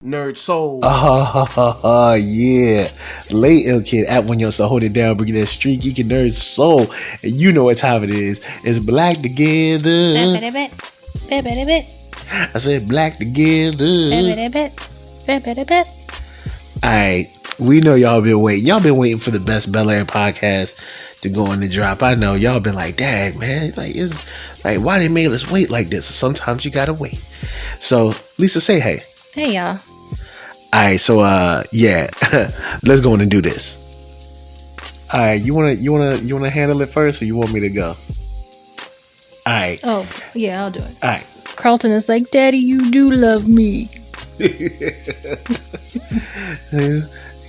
NERDSoul. Oh, yeah. Late ill kid at OneYoungsta, hold it down, bringing that StreetGeek and NERDSoul. And you know what time it is. It's BlackTogether. I said BlackTogether. Alright, we know y'all been waiting. Y'all been waiting for the best Bel-Air podcast to go on the drop. I know y'all been like, dang, man, why they made us wait like this? Sometimes you gotta wait. So, Lisa, say hey. Hey, y'all. Alright, so yeah, let's go on and do this. Alright, you wanna handle it first, or you want me to go? Alright. Oh, yeah, I'll do it. Alright. Carlton is like, Daddy, you do love me. He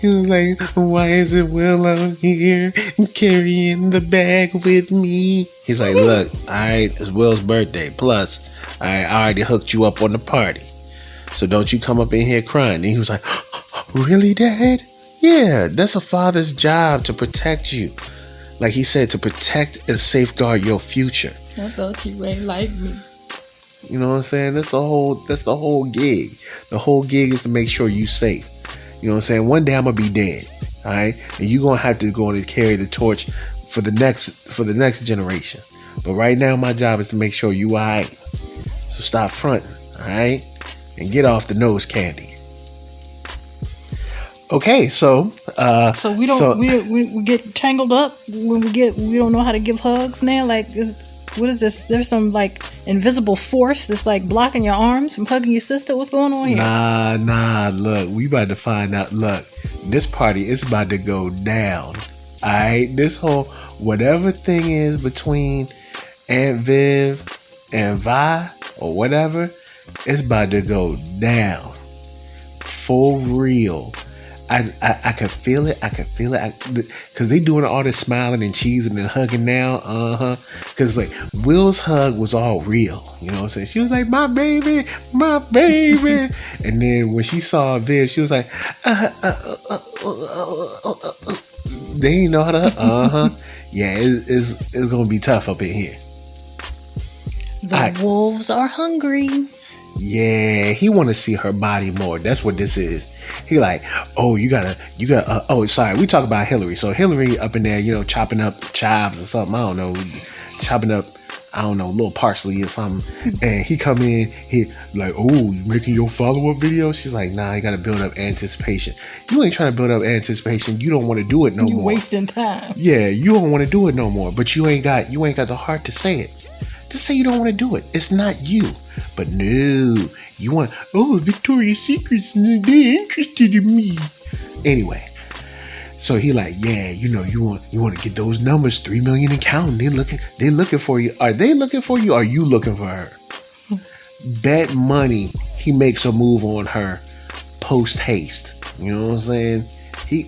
was like, why is it Will out here carrying the bag with me? He's like, look, alright, it's Will's birthday. Plus, I already hooked you up on the party. So don't you come up in here crying. And he was like, really, Dad? Yeah, that's a father's job, to protect you. Like he said, to protect and safeguard your future. I thought you ain't like me. You know what I'm saying? That's the whole gig. The whole gig is to make sure you safe. You know what I'm saying? One day I'm gonna be dead. Alright? And you're gonna have to go and carry the torch for the next generation. But right now my job is to make sure you alright. So stop fronting, alright? And get off the nose candy. Okay, so so we don't we get tangled up when we don't know how to give hugs now. Like, what is this? There's some like invisible force that's like blocking your arms from hugging your sister. What's going on here? Nah. Look, we about to find out. Look, this party is about to go down. All right, this whole whatever thing is between Aunt Viv and Vi or whatever, it's about to go down for real. I can feel it. Because they doing all this smiling and cheesing and hugging now. Because like Will's hug was all real. You know what I'm saying? She was like, my baby. And then when she saw Viv, she was like, they ain't know how to. Yeah, it's going to be tough up in here. The wolves are hungry. Yeah, he want to see her body more. That's what this is. He like, oh, you gotta. Oh, sorry, we talk about Hillary. So Hillary up in there, chopping up chives or something. I don't know, chopping up, little parsley or something. And he come in, he like, oh, you making your follow up video? She's like, nah, you gotta build up anticipation. You ain't trying to build up anticipation. You don't want to do it no more. You wasting time. Yeah, you don't want to do it no more. But you ain't got the heart to say it. Just say you don't want to do it. It's not you. But no, you want, Victoria's Secret's, they're interested in me. Anyway, so he like, yeah, you want to get those numbers, 3 million and counting. They're looking for you. Are they looking for you? Or are you looking for her? Bet money he makes a move on her post haste. You know what I'm saying? He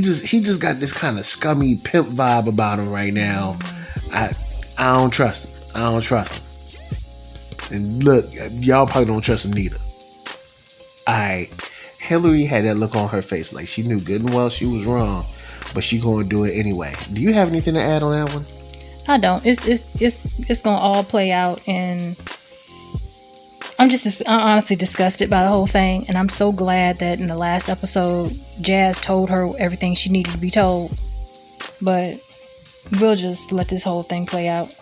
just got this kind of scummy pimp vibe about him right now. I don't trust him. And look, y'all probably don't trust him neither. Hillary had that look on her face like she knew good and well she was wrong, but she gonna do it anyway. Do you have anything to add on that one? I don't. It's gonna all play out, and I'm honestly disgusted by the whole thing. And I'm so glad that in the last episode, Jazz told her everything she needed to be told. But we'll just let this whole thing play out.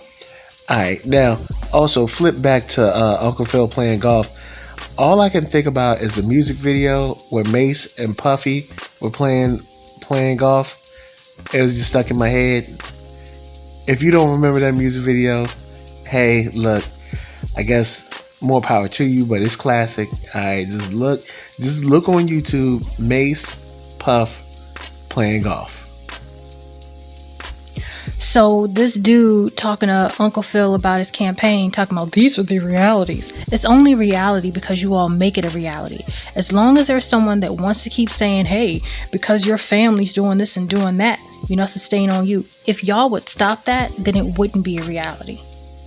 Alright, now also flip back to Uncle Phil playing golf. All I can think about is the music video where Mace and Puffy were playing golf. It was just stuck in my head. If you don't remember that music video, hey, look, I guess more power to you, but it's classic. Alright, just look on YouTube, Mace, Puff playing golf. So this dude talking to Uncle Phil about his campaign, talking about these are the realities. It's only reality because you all make it a reality. As long as there's someone that wants to keep saying, hey, because your family's doing this and doing that, sustain on you. If y'all would stop that, then it wouldn't be a reality.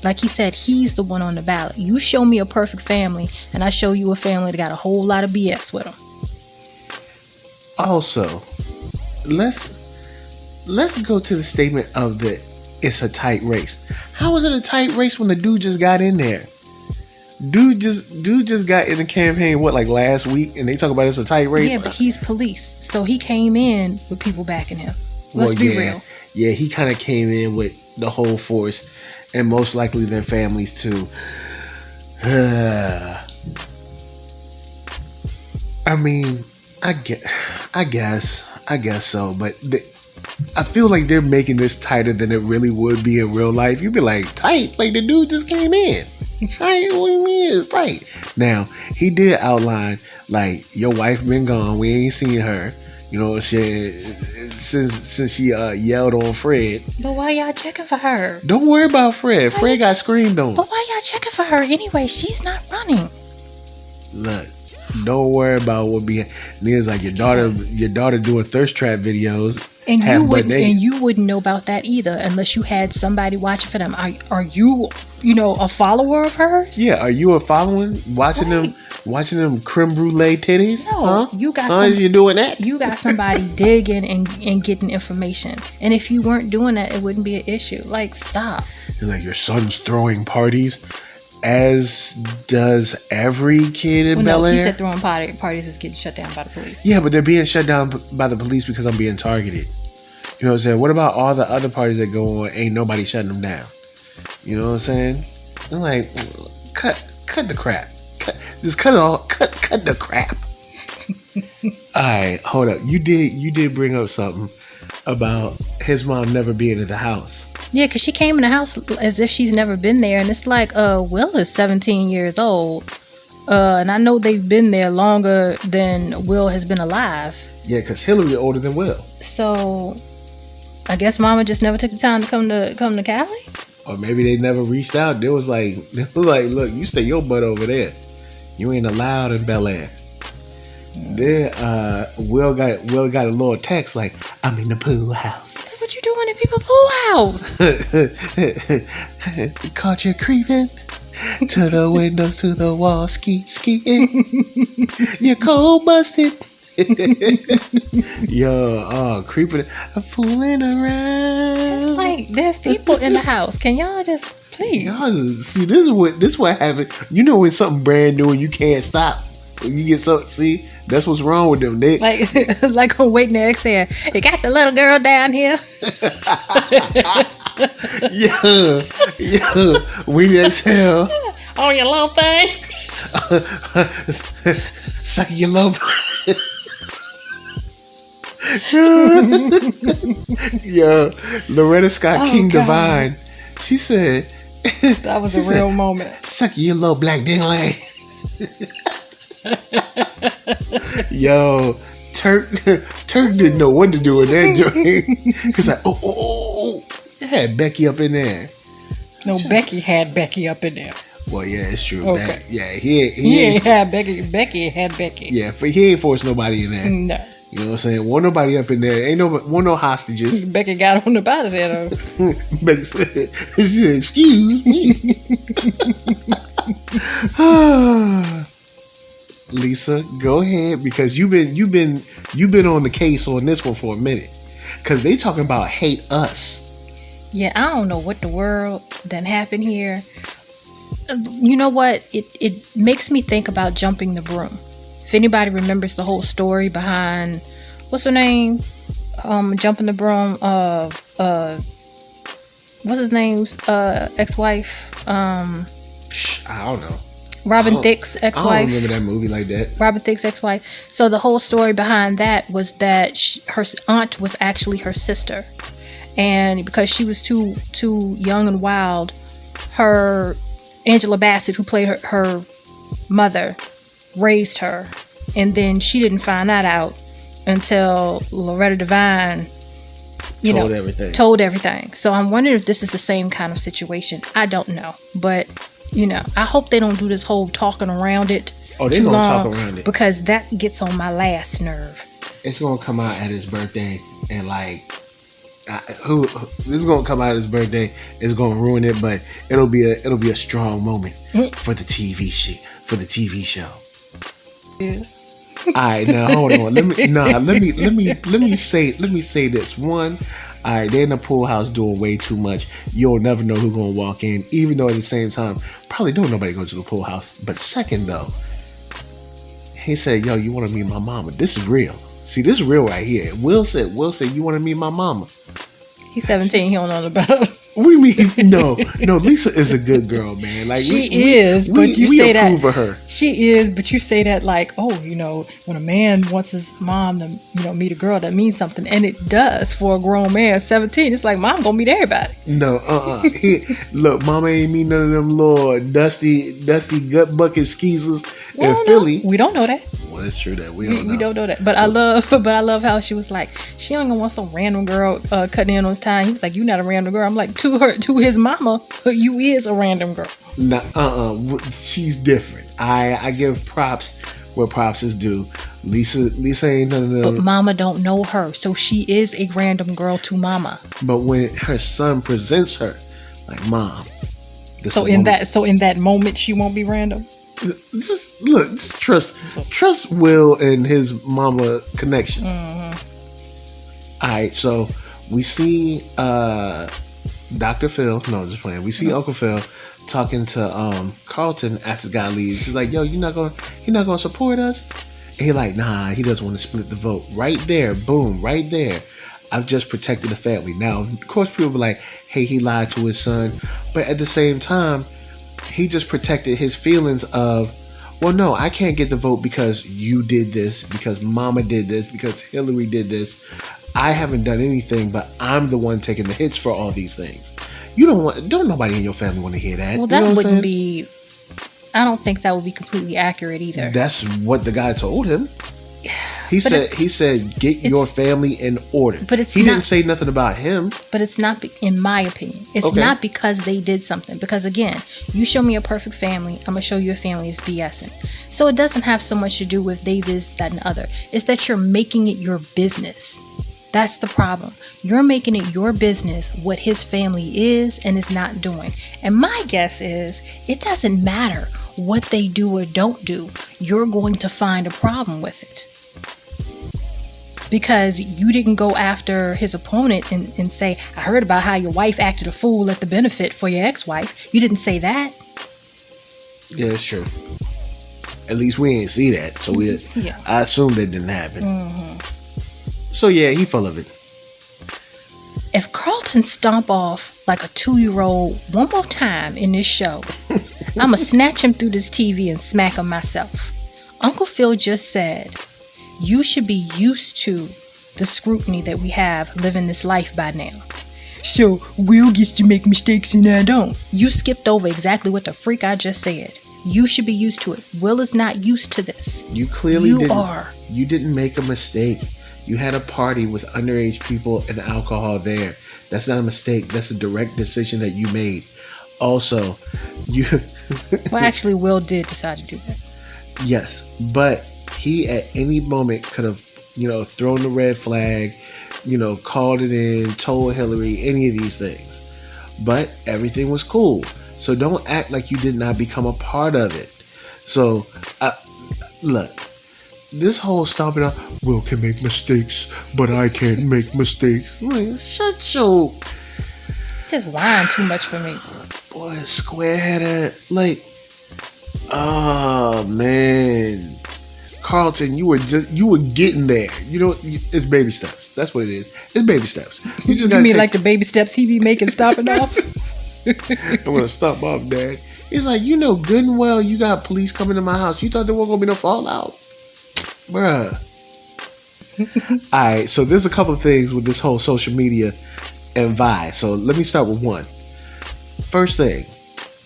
Like he said, he's the one on the ballot. You show me a perfect family, and I show you a family that got a whole lot of BS with them. Also, Let's go to the statement of it's a tight race. How was it a tight race when the dude just got in there? Dude just got in the campaign like last week, and they talk about it's a tight race. Yeah, but he's police, so he came in with people backing him. Let's be real. Yeah, he kind of came in with the whole force, and most likely their families too. I mean, I guess so, but I feel like they're making this tighter than it really would be in real life. You'd be like, tight? Like the dude just came in. What do you mean it's tight? Now, he did outline, like, your wife been gone. We ain't seen her. You know, since she yelled on Fred. But why y'all checking for her? Don't worry about Fred. Fred got screamed on. But why y'all checking for her anyway? She's not running. Look, don't worry about what be. Niggas like your daughter doing thirst trap videos. And you wouldn't know about that either unless you had somebody watching for them. Are you a follower of hers? Yeah, are you a following watching them creme brulee titties? No, huh? You doing that? You got somebody digging and getting information. And if you weren't doing that, it wouldn't be an issue. Like, stop. You're like, your son's throwing parties, as does every kid in Bel-Air. He said throwing parties is getting shut down by the police. Yeah, but they're being shut down by the police because I'm being targeted. You know what I'm saying? What about all the other parties that go on? Ain't nobody shutting them down. You know what I'm saying? I'm like, cut the crap. Just cut it all. Cut the crap. All right, hold up. You did bring up something about his mom never being in the house. Yeah, because she came in the house as if she's never been there. And it's like, Will is 17 years old. And I know they've been there longer than Will has been alive. Yeah, because Hillary older than Will. So, I guess Mama just never took the time to come to Cali? Or maybe they never reached out. They was like, look, you stay your butt over there. You ain't allowed in Bel-Air. Then Will got a little text like, I'm in the pool house. What you doing in people's pool house? Caught you creeping to the windows, to the wall, skiing. You're cold busted. Yo, creeping, I'm fooling around. It's like, there's people in the house. Can y'all just please? Y'all see, this is what happened. You know when something brand new and you can't stop. You get something. See, that's what's wrong with them. They like I'm waiting to exhale. You got the little girl down here. yeah. We exhale. On your little thing. Sucking your love. Yeah, Loretta Scott King God. Divine. She said that was a real moment. Sucking your little black dingling. Yo, Turk didn't know what to do with that joint. He's like, oh, it had Becky up in there. No, Becky had Becky up in there. Well, yeah, it's true. Okay. He ain't had Becky. Becky had Becky. Yeah, he ain't forced nobody in there. No. You know what I'm saying? Wasn't nobody up in there. Wasn't no hostages. Becky got on about it though. Becky said, excuse me. Lisa, go ahead, because you've been on the case on this one for a minute, because they talking about hate us. Yeah, I don't know what the world that happened here. You know what? It makes me think about Jumping the Broom. If anybody remembers the whole story behind, what's her name? Jumping the Broom. What's his name's ex-wife? I don't know. Robin Thicke's ex-wife. I don't remember that movie like that. Robin Thicke's ex-wife. So the whole story behind that was that her aunt was actually her sister, and because she was too young and wild, her Angela Bassett, who played her mother, raised her, and then she didn't find that out until Loretta Devine told everything. So I'm wondering if this is the same kind of situation. I don't know, but I hope they don't do this whole talking around it. Oh, they're gonna talk around it, because that gets on my last nerve. It's gonna come out at his birthday, and like, this is gonna come out at his birthday. It's gonna ruin it, but it'll be a strong moment for the TV show. Yes. All right, now hold on. Let me say this. One, All right, they're in the pool house doing way too much. You'll never know who's going to walk in, even though at the same time, probably don't nobody go to the pool house. But second, though, he said, yo, you want to meet my mama? This is real. See, this is real right here. Will said, you want to meet my mama? He's 17. He don't know about her. What do you mean? No. Lisa is a good girl, man. Like she is, but you say that approve of her. She is, but you say that like, oh, when a man wants his mom to, meet a girl, that means something, and it does for a grown man. 17, it's like mom gonna meet everybody. No, look, mama ain't meet none of them little dusty gut bucket skeezers in Philly. We don't know that. Well, it's true that we don't know that. But I love how she was like, she don't gonna want some random girl cutting in on his time. He was like, you not a random girl. I'm like, to his mama, you is a random girl. Nah, she's different. I give props where props is due. Lisa ain't none of them. But mama don't know her, so she is a random girl to mama. But when her son presents her, like, mom. So in that moment, she won't be random. Just trust Will and his mama connection. Mm-hmm. All right, so we see Dr. Phil. No, just playing. We see Uncle Phil talking to Carlton after the guy leaves. He's like, "Yo, you're not gonna support us?" And he's like, "Nah, he doesn't want to split the vote." Right there, boom, right there. I've just protected the family. Now, of course, people be like, "Hey, he lied to his son," but at the same time, he just protected his feelings of, well, no, I can't get the vote because you did this, because mama did this, because Hillary did this. I haven't done anything, but I'm the one taking the hits for all these things. Don't nobody in your family want to hear that. Well, that wouldn't be, I don't think that would be completely accurate either. That's what the guy told him. He said, get your family in order. But he didn't say nothing about him. But it's not, in my opinion, it's not because they did something. Because again, you show me a perfect family, I'm going to show you a family that's BSing. So it doesn't have so much to do with they, this, that, and the other. It's that you're making it your business. That's the problem. You're making it your business what his family is and is not doing. And my guess is it doesn't matter what they do or don't do. You're going to find a problem with it. Because you didn't go after his opponent and say, I heard about how your wife acted a fool at the benefit for your ex-wife. You didn't say that. Yeah, it's true. At least we ain't see that. So I assume that didn't happen. Mm-hmm. So yeah, he full of it. If Carlton stomp off like a 2-year-old one more time in this show, I'ma snatch him through this TV and smack him myself. Uncle Phil just said, you should be used to the scrutiny that we have living this life by now. So Will gets to make mistakes and I don't. You skipped over exactly what the freak I just said. You should be used to it. Will is not used to this. You clearly are. You didn't make a mistake. You had a party with underage people and alcohol there. That's not a mistake. That's a direct decision that you made. Also, well, actually, Will did decide to do that. Yes, but he at any moment could have, thrown the red flag, called it in, told Hillary, any of these things. But everything was cool. So don't act like you did not become a part of it. So, look. This whole stomping out, Will can make mistakes, but I can't make mistakes. Like, shut your... Just whine too much for me. Boy, square-headed. Like, oh, man. Carlton, you were getting there. It's baby steps. That's what it is. It's baby steps. You mean like the baby steps he be making stomping off? I'm going to stomp off, Dad. He's like, good and well you got police coming to my house. You thought there wasn't going to be no fallout? Bruh. Alright, so there's a couple of things with this whole social media and vibe. So let me start with one. First thing,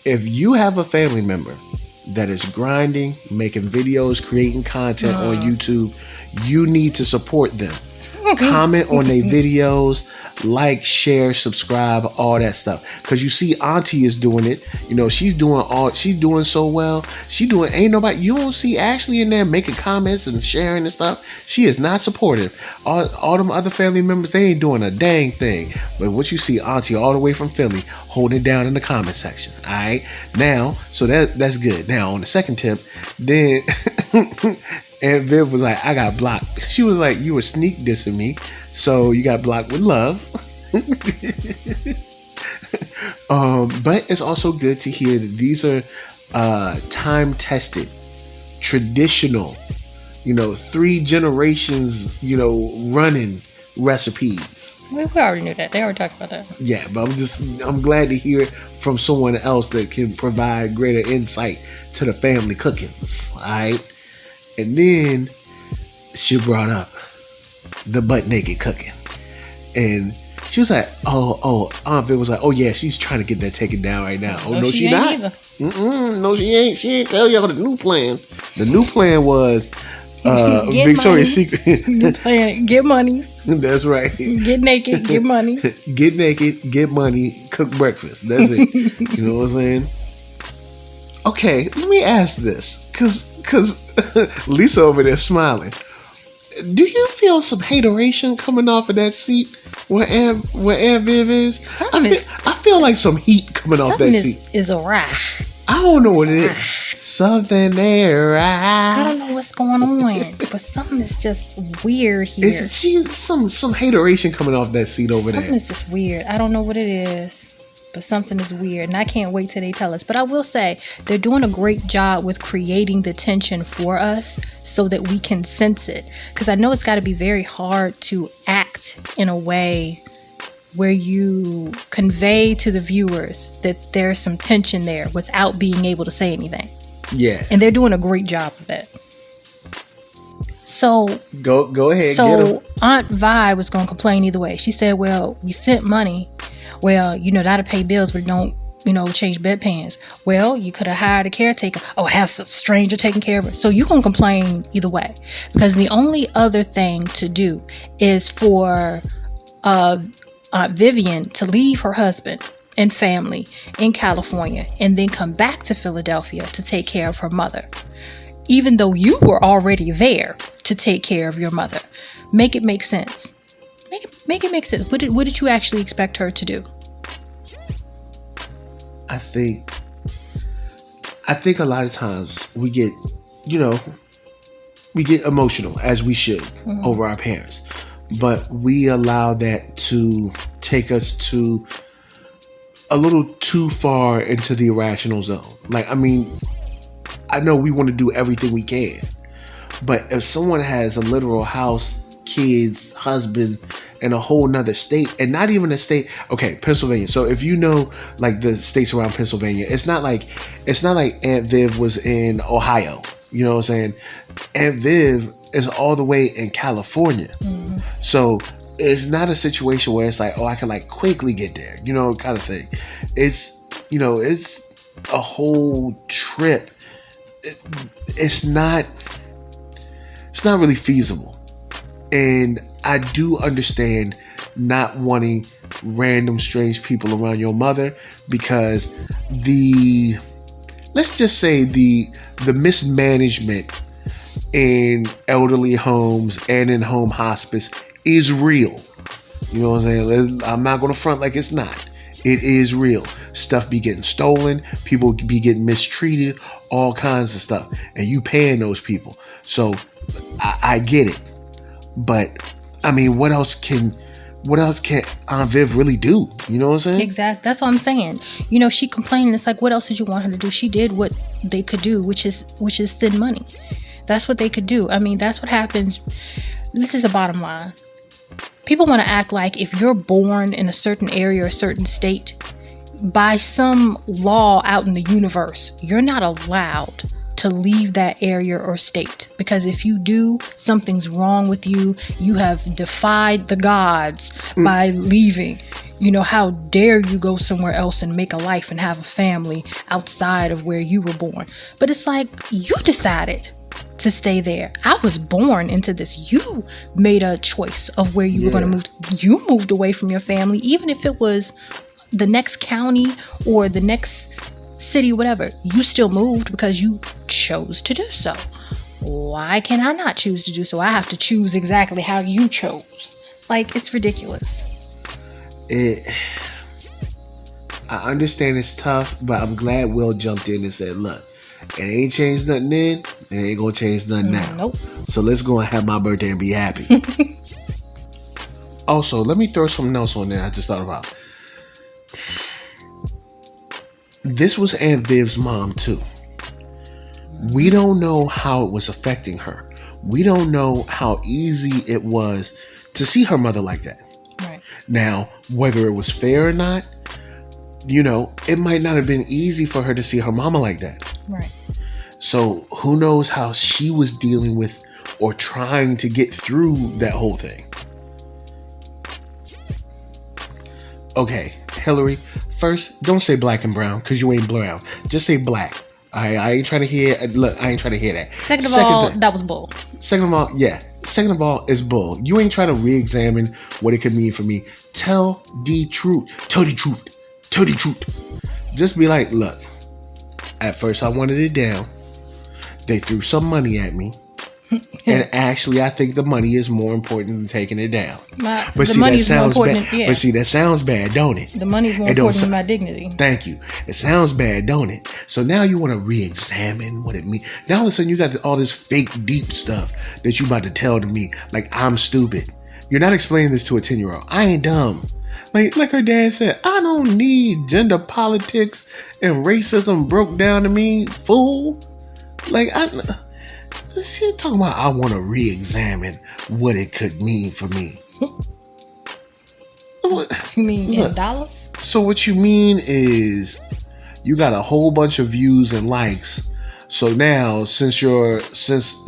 if you have a family member that is grinding, making videos, creating content on YouTube, you need to support them. Comment on their videos, like, share, subscribe, all that stuff. Because you see Auntie is doing it. She's doing so well. Ain't nobody, you don't see Ashley in there making comments and sharing and stuff. She is not supportive. All them other family members, they ain't doing a dang thing. But what you see Auntie all the way from Philly holding it down in the comment section. Alright. Now, so that's good. Now on the second tip, then and Viv was like, I got blocked. She was like, you were sneak dissing me, so you got blocked with love. But it's also good to hear that these are time tested, traditional, 3 generations, running recipes. We already knew that. They already talked about that. Yeah, but I'm glad to hear it from someone else that can provide greater insight to the family cookings. All right. And then she brought up the butt naked cooking. And she was like, Aunt Viv was like, oh yeah, she's trying to get that taken down right now. Oh, no, she not. No, she ain't. She ain't tell y'all the new plan. The new plan was Victoria's Secret. Get money. That's right. Get naked, get money. Get naked, get money, cook breakfast. That's it. You know what I'm saying? Okay, let me ask this. Cause Lisa over there smiling. Do you feel some hateration coming off of that seat where Aunt Viv is? I feel like some heat coming off that seat. Is awry. I don't know what it is. Something there. I don't know what's going on, but something is just weird here. It's some hateration coming off that seat over there. Something is just weird. I don't know what it is, but something is weird, and I can't wait till they tell us. But I will say they're doing a great job with creating the tension for us so that we can sense it. Because I know it's got to be very hard to act in a way where you convey to the viewers that there's some tension there without being able to say anything. Yeah. And they're doing a great job of that. So go ahead. So Aunt Vi was gonna complain either way. She said, well, we sent money. Well, that'll pay bills, but don't, change bedpans. Well, you could have hired a caretaker or have some stranger taking care of it. So you're gonna complain either way. Because the only other thing to do is for Aunt Vivian to leave her husband and family in California and then come back to Philadelphia to take care of her mother, even though you were already there to take care of your mother. Make it make sense. Make it make sense. What did you actually expect her to do? I think a lot of times we get emotional, as we should, over our parents. But we allow that to take us to a little too far into the irrational zone. I know we want to do everything we can, but if someone has a literal house, kids, husband, in a whole nother state, and not even a state, okay, Pennsylvania. So if the states around Pennsylvania, it's not like Aunt Viv was in Ohio. You know what I'm saying? Aunt Viv is all the way in California. Mm-hmm. So it's not a situation where it's like, I can quickly get there, kind of thing. It's a whole trip. It's not really feasible. And I do understand not wanting random strange people around your mother, because let's just say the mismanagement in elderly homes and in home hospice is real. You know what I'm saying? I'm not going to front like it's not. It is real. Stuff be getting stolen. People be getting mistreated. All kinds of stuff. And you paying those people. So I get it. But what else can Aunt Viv really do? You know what I'm saying? Exactly. That's what I'm saying. She complained. It's like, what else did you want her to do? She did what they could do, which is send money. That's what they could do. That's what happens. This is the bottom line. People want to act like if you're born in a certain area or a certain state, by some law out in the universe, you're not allowed to leave that area or state. Because if you do, something's wrong with you. You have defied the gods by leaving. How dare you go somewhere else and make a life and have a family outside of where you were born? But it's like, you decided to stay there. I was born into this. You made a choice of where you were going to move. You moved away from your family, even if it was the next county or the next city, whatever. You still moved because you chose to do so. Why can I not choose to do so? I have to choose exactly how you chose. It's ridiculous. I understand it's tough, but I'm glad Will jumped in and said, look, it ain't changed nothing then, it ain't gonna change nothing now. Nope. So let's go and have my birthday and be happy. Also, let me throw something else on there I just thought about. This was Aunt Viv's mom too. We don't know how it was affecting her. We don't know how easy it was to see her mother like that. Right. Now, whether it was fair or not, it might not have been easy for her to see her mama like that. Right. So who knows how she was dealing with or trying to get through that whole thing. Okay, Hillary, first, don't say black and brown because you ain't brown. Just say black. I ain't trying to hear. Look, I ain't trying to hear that. Second of all, that was bull. Second of all, yeah. Second of all, it's bull. You ain't trying to re-examine what it could mean for me. Tell the truth. Tell the truth. Tell the truth. Just be like, look. At first, I wanted it down. They threw some money at me. And actually, I think the money is more important than taking it down. But see, that sounds bad. Yeah. But see, that sounds bad, don't it? The money's more important than my dignity. Thank you. It sounds bad, don't it? So now you want to re-examine what it means. Now all of a sudden you got all this fake deep stuff that you about to tell to me like I'm stupid. You're not explaining this to a 10-year-old. I ain't dumb. Like her dad said, I don't need gender politics and racism broke down to me, fool. She talking about I want to re-examine what it could mean for me. You mean in dollars? So what you mean is you got a whole bunch of views and likes. So now since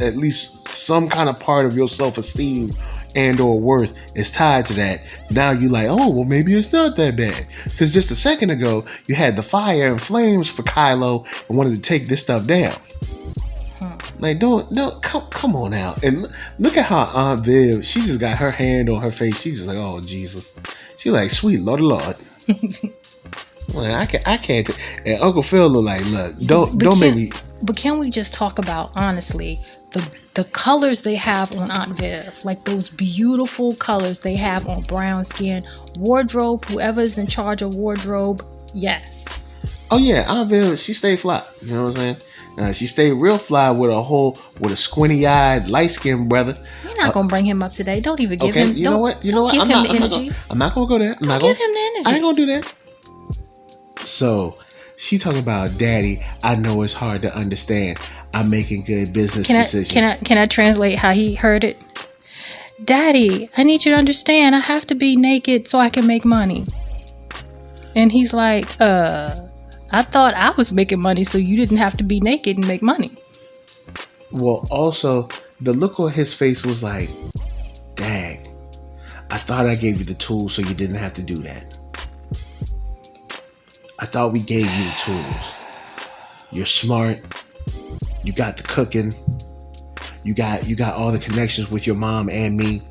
at least some kind of part of your self-esteem and or worth is tied to that, now you like, oh, well, maybe it's not that bad. Because just a second ago, you had the fire and flames for Kylo and wanted to take this stuff down. Don't come on out. And look at how Aunt Viv, she just got her hand on her face. She's just like, oh, Jesus. She like, sweet Lord. I can't. And Uncle Phil look like, look, don't make me. But can we just talk about, honestly, the colors they have on Aunt Viv? Like those beautiful colors they have on brown skin. Wardrobe, whoever's in charge of wardrobe, yes. Oh, yeah, Aunt Viv, she stayed fly. You know what I'm saying? She stayed real fly with a squinty-eyed, light-skinned brother. You're not gonna bring him up today. Don't even give him. You know what? Give him the energy. I'm not gonna go there. Give him the energy. I ain't gonna do that. So she talking about, Daddy, I know it's hard to understand. I'm making good business decisions. Can I translate how he heard it? Daddy, I need you to understand. I have to be naked so I can make money. And he's like, I thought I was making money so you didn't have to be naked and make money. Well, also, the look on his face was like, dang, I thought I gave you the tools so you didn't have to do that. I thought we gave you the tools. You're smart. You got the cooking. You got all the connections with your mom and me.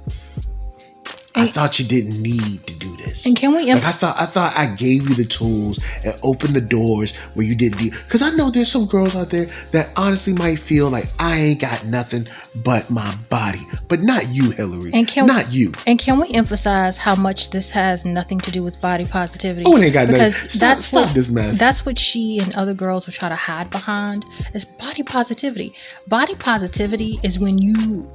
I thought you didn't need to do this. And can we? I thought I gave you the tools and opened the doors where you didn't need. Because I know there's some girls out there that honestly might feel like I ain't got nothing but my body, but not you, Hillary. Not you. And can we emphasize how much this has nothing to do with body positivity? Oh, it ain't got nothing. Because stop this mess. That's what she and other girls will try to hide behind. Is body positivity. Body positivity is when you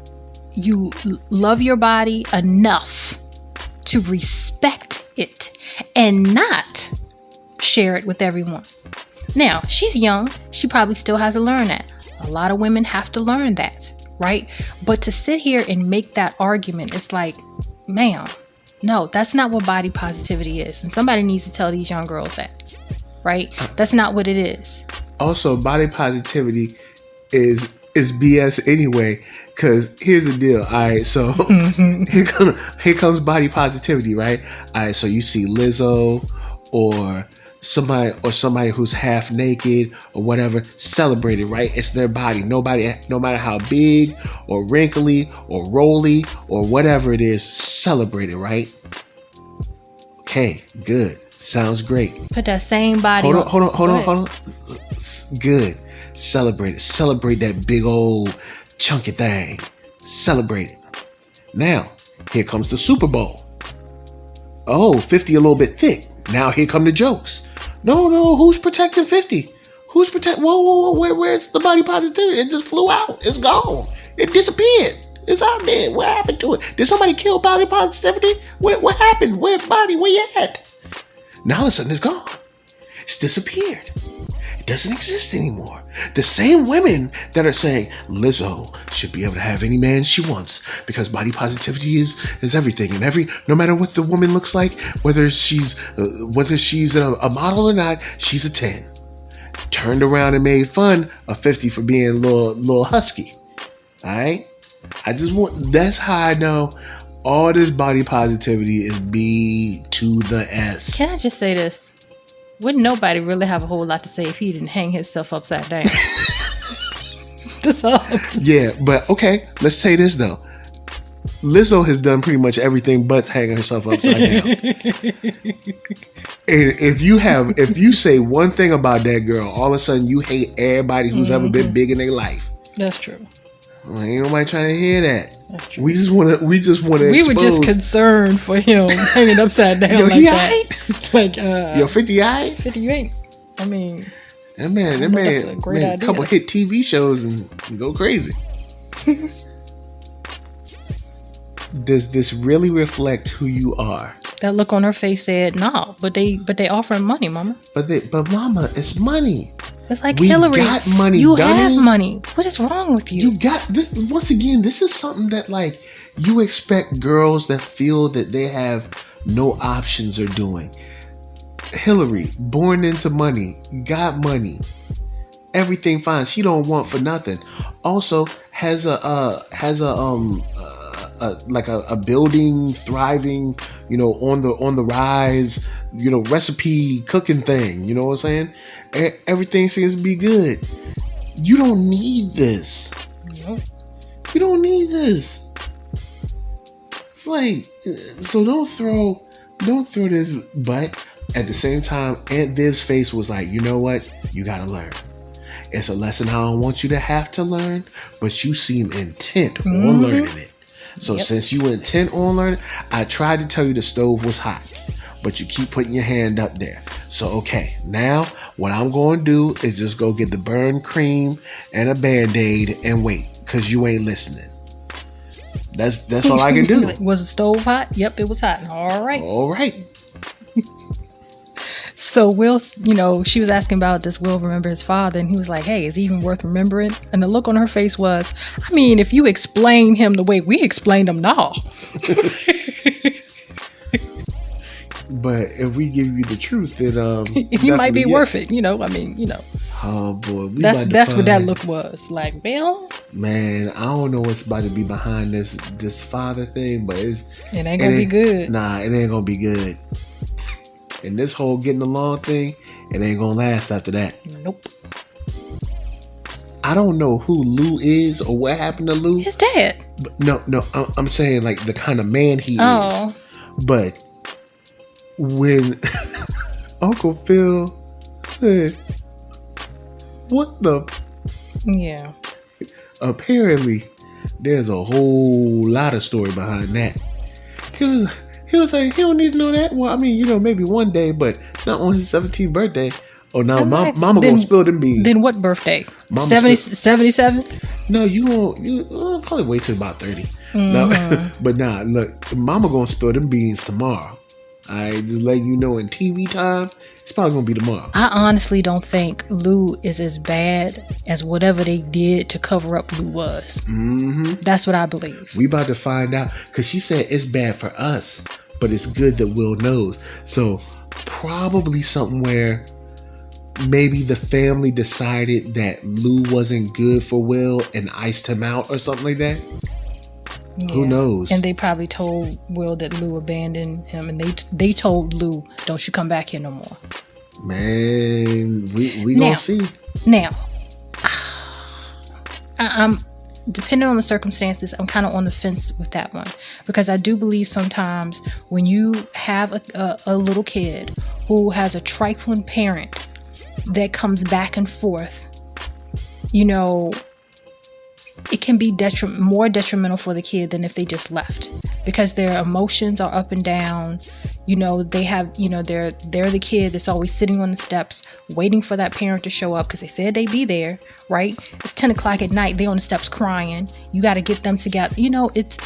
love your body enough to respect it and not share it with everyone. Now, she's young. She probably still has to learn that. A lot of women have to learn that, right? But to sit here and make that argument, it's like, ma'am, no, that's not what body positivity is. And somebody needs to tell these young girls that, right? That's not what it is. Also, body positivity is BS anyway, because here's the deal. All right, so here comes body positivity, right? All right, so you see Lizzo or somebody who's half naked or whatever, celebrate it, right? It's their body. No matter how big or wrinkly or rolly or whatever it is, celebrate it, right? Okay, good. Sounds great. Put that same body. Hold on. Good. Celebrate it. Celebrate that big old chunky thing. Celebrate it. Now, here comes the Super Bowl. Oh, 50 a little bit thick. Now here come the jokes. No, who's protecting 50? Whoa, where's the body positivity? It just flew out. It's gone. It disappeared. It's out there. What happened to it? Did somebody kill body positivity? What happened? Where you at? Now all of a sudden it's gone. It's disappeared. It doesn't exist anymore. The same women that are saying Lizzo should be able to have any man she wants because body positivity is everything, and no matter what the woman looks like, whether she's a model or not, she's a 10. Turned around and made fun of 50 for being a little husky. All right, that's how I know all this body positivity is B to the S. Can I just say this? Wouldn't nobody really have a whole lot to say if he didn't hang himself upside down? That's all. Yeah, but okay, let's say this though. Lizzo has done pretty much everything but hanging herself upside down. And if you say one thing about that girl, all of a sudden you hate everybody who's ever been big in their life. That's true. Well, ain't nobody trying to hear that. That's true. We just want to. We were just concerned for him hanging upside down. Yo, like he that. Like, yo, 50 aight? 50, you ain't. I mean, that man, that's a great idea. A couple hit TV shows and go crazy. Does this really reflect who you are? That look on her face said, "No," but they offering money, Mama. But Mama, it's money. It's like we Hillary. Got money, you dummy. have money. What is wrong with you? You got this. Once again, this is something that like you expect girls that feel that they have no options are doing. Hillary, born into money, got money, everything fine. She don't want for nothing. Also has a building thriving, on the rise, recipe cooking thing. You know what I'm saying? Everything seems to be good. You don't need this. Nope. You don't need this. It's like, so don't throw this. But at the same time, Aunt Viv's face was like, you know what? You gotta learn. It's a lesson I don't want you to have to learn, but you seem intent on learning it. So since you were intent on learning, I tried to tell you the stove was hot, but you keep putting your hand up there. So, okay, now what I'm going to do is just go get the burned cream and a Band-Aid and wait, because you ain't listening. That's all I can do. Was the stove hot? Yep, it was hot. All right. All right. So Will, she was asking about does Will remember his father, and he was like, hey, is he even worth remembering? And the look on her face was, I mean, if you explain him the way we explained him, no. But if we give you the truth, then he might be worth it. Oh boy, that's what that look was like. Bill, man, I don't know what's about to be behind this father thing, but it ain't gonna be good. Nah, it ain't gonna be good. And this whole getting along thing, it ain't gonna last after that. Nope. I don't know who Lou is or what happened to Lou. His dad. But no, I'm saying like the kind of man he is. But when Uncle Phil said, what the? Yeah. Apparently, there's a whole lot of story behind that. He was like, he don't need to know that. Well, I mean, maybe one day, but not on his 17th birthday. Oh, no, mama gonna spill them beans. Then what birthday? 77th? No, you probably wait till about 30. No, but look, mama gonna spill them beans tomorrow. I just letting you know in TV time, it's probably gonna be tomorrow. I honestly don't think Lou is as bad as whatever they did to cover up Lou was. Mm-hmm. That's what I believe. We about to find out, because she said it's bad for us, but it's good that Will knows. So probably something where maybe the family decided that Lou wasn't good for Will and iced him out or something like that. Yeah. Who knows? And they probably told Will that Lou abandoned him, and they told Lou, "Don't you come back here no more." Man, we gonna see. Now, I'm depending on the circumstances. I'm kind of on the fence with that one, because I do believe sometimes when you have a little kid who has a trifling parent that comes back and forth, it can be more detrimental for the kid than if they just left. because their emotions are up and down. You know, they have, you know, they're the kid that's always sitting on the steps waiting for that parent to show up because they said they'd be there, right? It's 10 o'clock at night. They on the steps crying. You got to get them together. You know, it's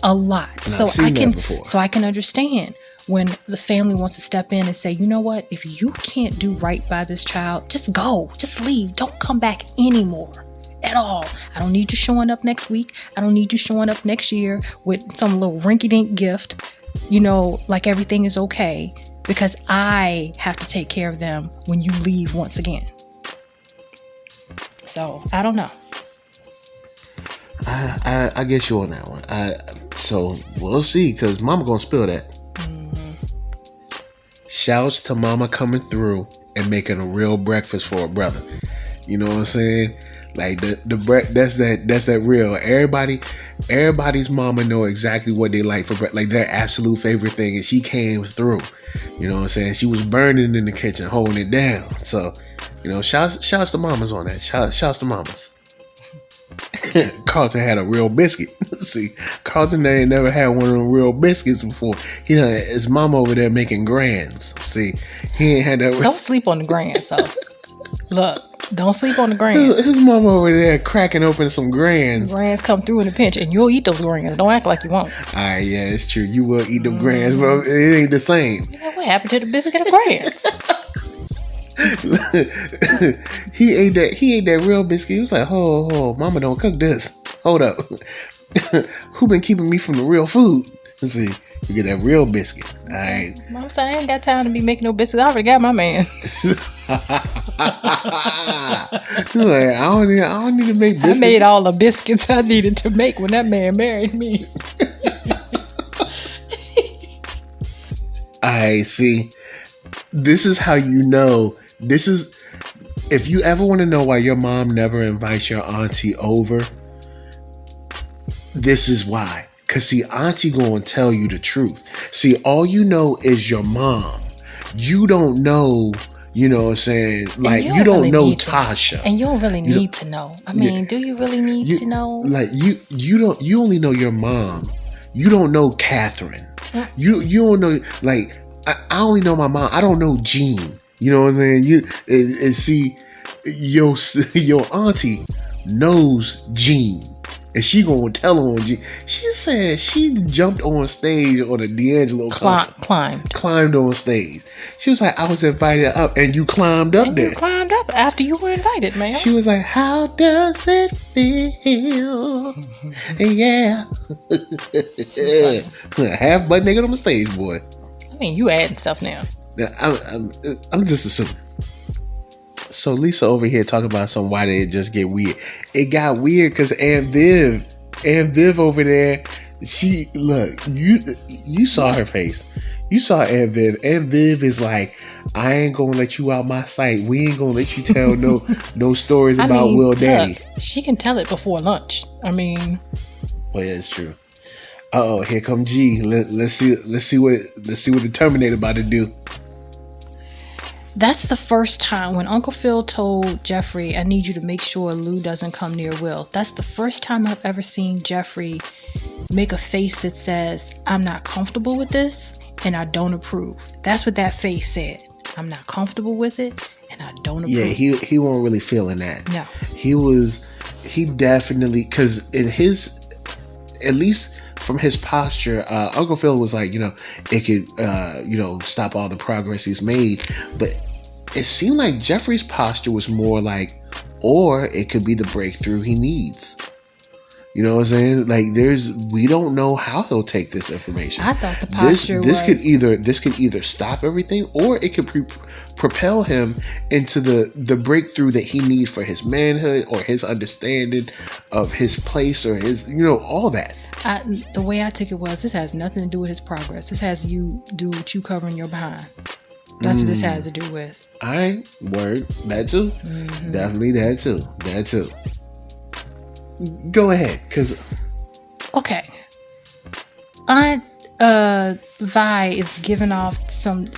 a lot. And So I can understand when the family wants to step in and say, you know what, if you can't do right by this child, just go, just leave. Don't come back anymore. At all. I don't need you showing up next week. I don't need you showing up next year with some little rinky-dink gift, you know, like everything is okay, because I have to take care of them when you leave once again. So I don't know. I get you on that one. So we'll see, because Mama gonna spill that. Shouts to Mama coming through and making a real breakfast for her brother. You know what I'm saying? Like that's that real. Everybody's mama know exactly what they like for breakfast. Like their absolute favorite thing, and she came through. You know what I'm saying? She was burning in the kitchen, holding it down. So, you know, shouts to mamas on that. Shouts to mamas. Carlton had a real biscuit. See, Carlton ain't never had one of them real biscuits before. He done his mama over there making grands. See, he ain't had that. Don't sleep on the grands, though. Look. Don't sleep on the grands. His mama over there cracking open some grands. Grands come through in a pinch, and you'll eat those grands. Don't act like you won't. Alright, yeah, it's true. You will eat them grands, but it ain't the same. You know what happened to the biscuit of grands? He ate that real biscuit. He was like, "Oh, mama don't cook this. Hold up. Who been keeping me from the real food?" Let's see. You get that real biscuit. Alright. Mama said, I ain't got time to be making no biscuits. I already got my man. Like, I don't need to make biscuits. I made all the biscuits I needed to make when that man married me. I see. This is how you know. This is, if you ever want to know why your mom never invites your auntie over, this is why. Because see, auntie gonna tell you the truth. See, all you know is your mom. You don't know, you know what I'm saying? Like, you don't really know Tasha. And you don't really need to know. I mean, do you really need to know? Like, you only know your mom. You don't know Catherine. You don't know, like, I only know my mom. I don't know Jean. You know what I'm saying? And see, your auntie knows Jean. And she gonna tell on Jean. She said she jumped on stage on a D'Angelo concert. Climbed on stage. She was like, I was invited up, and you climbed up there. You climbed up after you were invited, man. She was like, how does it feel? Yeah. Half butt naked on the stage, boy. I mean, you adding stuff now. I'm just assuming. So Lisa over here talking about why did it just get weird? It got weird because Aunt Viv over there, she, look, you saw her face. You saw Aunt Viv. Aunt Viv is like, I ain't gonna let you out my sight. We ain't gonna let you tell no stories about Will Daddy. Look, she can tell it before lunch. I mean, well, yeah, it's true. Uh-oh, here come G. Let's see what the Terminator about to do. That's the first time when Uncle Phil told Jeffrey, I need you to make sure Lou doesn't come near Will. That's the first time I've ever seen Jeffrey make a face that says, I'm not comfortable with this and I don't approve. That's what that face said. I'm not comfortable with it and I don't approve. Yeah, he wasn't really feeling that. No. He definitely, because in his, at least from his posture, Uncle Phil was like, it could, stop all the progress he's made. But it seemed like Jeffrey's posture was more like, or it could be the breakthrough he needs. You know what I'm saying? Like, we don't know how he'll take this information. I thought the posture this could either stop everything, or it could propel him into the breakthrough that he needs for his manhood or his understanding of his place or his, all that. The way I took it was, this has nothing to do with his progress. This has you do what you covering your behind. That's what this has to do with. Word. That too. Mm-hmm. Definitely that too. Go ahead, cause. Okay. Aunt Vi is giving off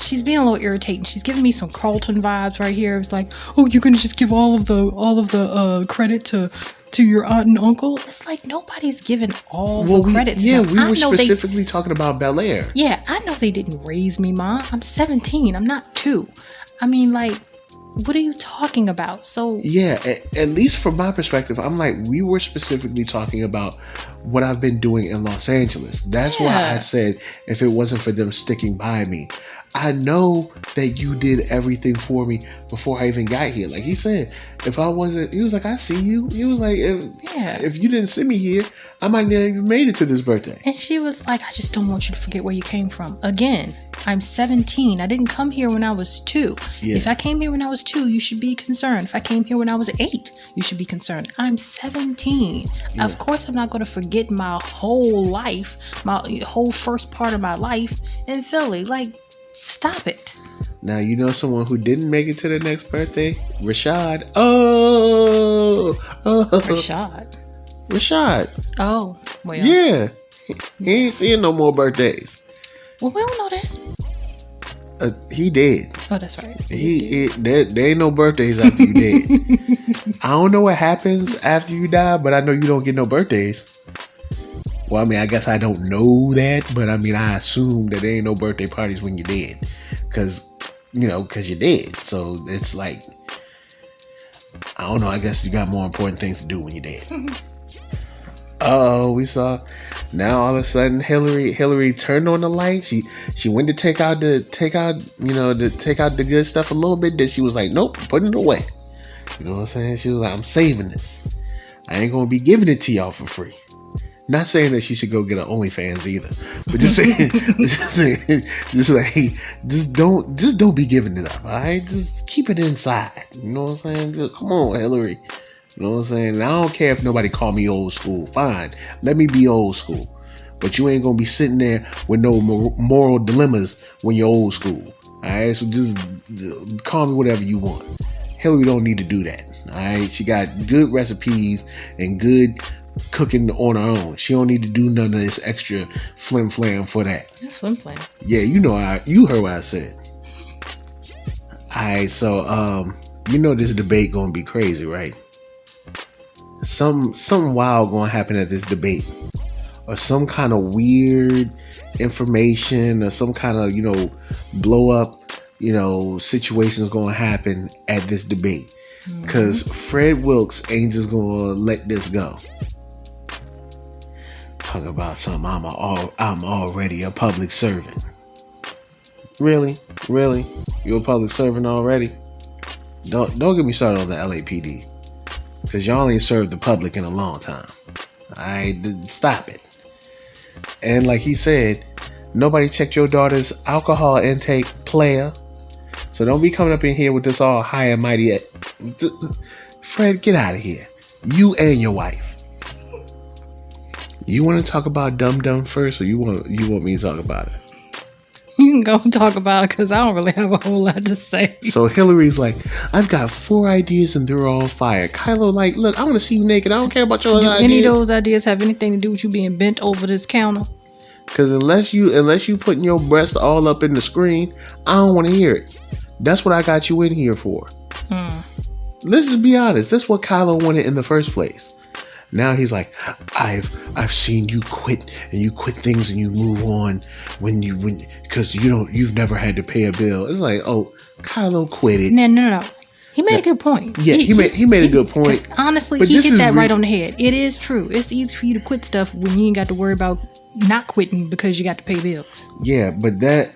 she's being a little irritating. She's giving me some Carlton vibes right here. It's like, oh, you're gonna just give all of the credit to to your aunt and uncle. It's like nobody's giving all the credit to them. We were specifically talking about Bel-Air. Yeah, I know they didn't raise me, Mom. I'm 17. I'm not 2. I mean, like, what are you talking about? So yeah, at least from my perspective, I'm like, we were specifically talking about what I've been doing in Los Angeles. That's why I said if it wasn't for them sticking by me, I know that you did everything for me before I even got here. Like he said, if I wasn't, he was like, I see you. He was like, if you didn't send me here, I might not even made it to this birthday. And she was like, I just don't want you to forget where you came from. Again, I'm 17. I didn't come here when I was 2. Yeah. If I came here when I was 2, you should be concerned. If I came here when I was 8, you should be concerned. I'm 17. Yeah. Of course, I'm not going to forget my whole life, my whole first part of my life in Philly. Like, stop it. Now, you know someone who didn't make it to the next birthday? Rashad. Oh. Rashad. Oh. Well. Yeah. He ain't seeing no more birthdays. Well, we don't know that. He did. Oh, that's right. There ain't no birthdays after you dead. I don't know what happens after you die, but I know you don't get no birthdays. Well, I mean, I guess I don't know that, but I mean, I assume that there ain't no birthday parties when you're dead. Because you're dead. So it's like, I don't know, I guess you got more important things to do when you're dead. We saw, now all of a sudden, Hillary turned on the light. She went to take out the good stuff a little bit. Then she was like, nope, putting it away. You know what I'm saying? She was like, I'm saving this. I ain't going to be giving it to y'all for free. Not saying that she should go get an OnlyFans either, but just saying, just don't be giving it up. All right, just keep it inside. You know what I'm saying? Just, come on, Hillary. You know what I'm saying? And I don't care if nobody call me old school. Fine, let me be old school. But you ain't gonna be sitting there with no moral dilemmas when you're old school. All right, so just call me whatever you want. Hillary don't need to do that. All right, she got good recipes and good cooking on her own. She don't need to do none of this extra flim flam for that. Flim flam. Yeah, you heard what I said. Alright, so this debate gonna be crazy, right? Something wild gonna happen at this debate, or some kind of weird information, or some kind of blow up situations gonna happen at this debate, because Fred Wilkes ain't just gonna let this go. Talk about something. I'm already a public servant. Really? You're a public servant already? Don't get me started on the LAPD, because y'all ain't served the public in a long time. Stop it. And like he said, nobody checked your daughter's alcohol intake, player. So don't be coming up in here with this all high and mighty. Fred, get out of here. You and your wife. You want to talk about Dum Dum first, or you want me to talk about it? You can go talk about it, because I don't really have a whole lot to say. So Hillary's like, I've got 4 ideas and they're all fire. Kylo like, look, I want to see you naked. I don't care about your other ideas. Do any of those ideas have anything to do with you being bent over this counter? Because unless you putting your breast all up in the screen, I don't want to hear it. That's what I got you in here for. Let's just be honest. That's what Kylo wanted in the first place. Now he's like, I've seen you quit, and you quit things and you move on because you've never had to pay a bill. It's like, oh, Kylo quit it. No. He made a good point. Yeah, he made a good point. Honestly, but he hit that right on the head. It is true. It's easy for you to quit stuff when you ain't got to worry about not quitting because you got to pay bills. Yeah, but that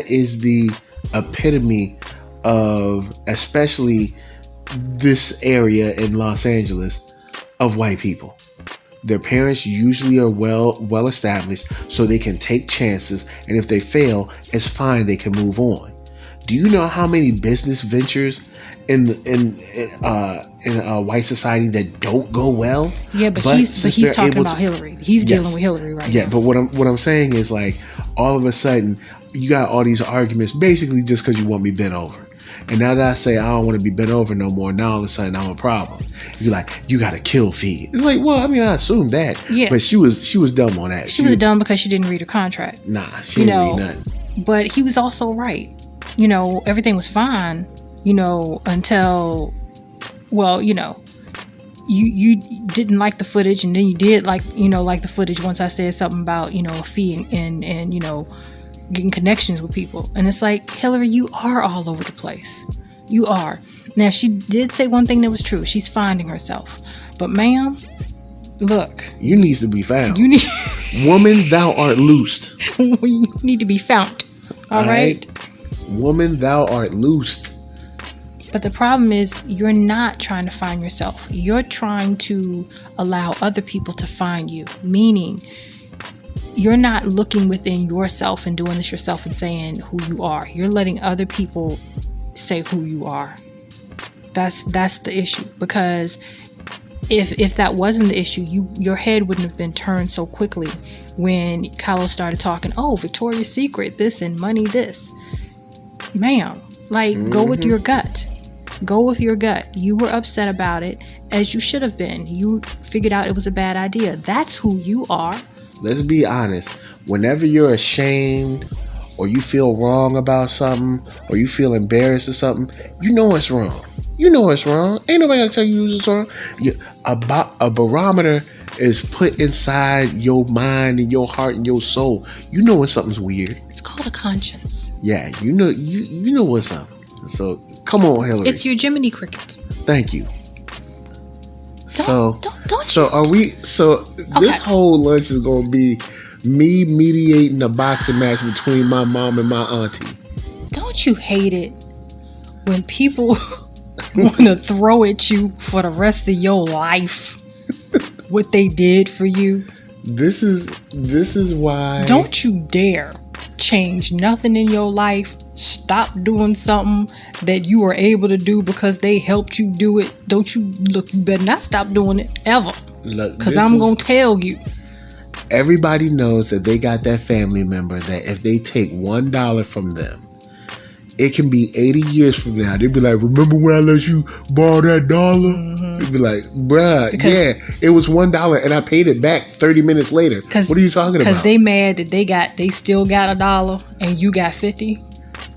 is the epitome of, especially this area in Los Angeles, of white people. Their parents usually are well established, so they can take chances, and if they fail, it's fine, they can move on. Do you know how many business ventures in white society that don't go well? Yeah, but he's talking about Hillary. He's dealing with Hillary right now. Yeah, but what I'm saying is, like, all of a sudden you got all these arguments basically just because you want me bent over. And now that I say I don't want to be bent over no more, now all of a sudden I'm a problem. You're like, you got to kill Fee. It's like, well, I mean, I assumed that. Yeah. But she was dumb on that. She was dumb because she didn't read her contract. Nah, she didn't read nothing. But he was also right. Everything was fine, until, well, you didn't like the footage, and then you did like the footage once I said something about a fee and getting connections with people. And it's like, Hillary, you are all over the place. You are. Now, she did say one thing that was true. She's finding herself. But ma'am, look, you need to be found. You need woman, thou art loosed. You need to be found. All right? Woman, thou art loosed. But the problem is, you're not trying to find yourself. You're trying to allow other people to find you. Meaning, you're not looking within yourself and doing this yourself and saying who you are. You're letting other people say who you are. That's the issue. Because if that wasn't the issue, your head wouldn't have been turned so quickly when Carlos started talking, oh, Victoria's Secret, this and money, this. Ma'am, go with your gut. Go with your gut. You were upset about it, as you should have been. You figured out it was a bad idea. That's who you are. Let's be honest. Whenever you're ashamed or you feel wrong about something or you feel embarrassed or something, you know it's wrong. You know it's wrong. Ain't nobody gonna tell you it's wrong. A barometer is put inside your mind and your heart and your soul. You know when something's weird. It's called a conscience. Yeah, you know what's up. So come on, Hillary. It's your Jiminy Cricket. Thank you. Don't This whole lunch is gonna be me mediating a boxing match between my mom and my auntie. Don't you hate it when people want to throw at you for the rest of your life what they did for you? This is why. Don't you dare change nothing in your life. Stop doing something that you were able to do because they helped you do it. Don't you look? You better not stop doing it ever. Because I'm gonna tell you. Everybody knows that they got that family member that if they take $1 from them, it can be 80 years from now. They'd be like, remember when I let you borrow that dollar? Mm-hmm. They'd be like, bruh, it was $1 and I paid it back 30 minutes later. What are you talking about? Because they mad that they still got $1 and you got 50.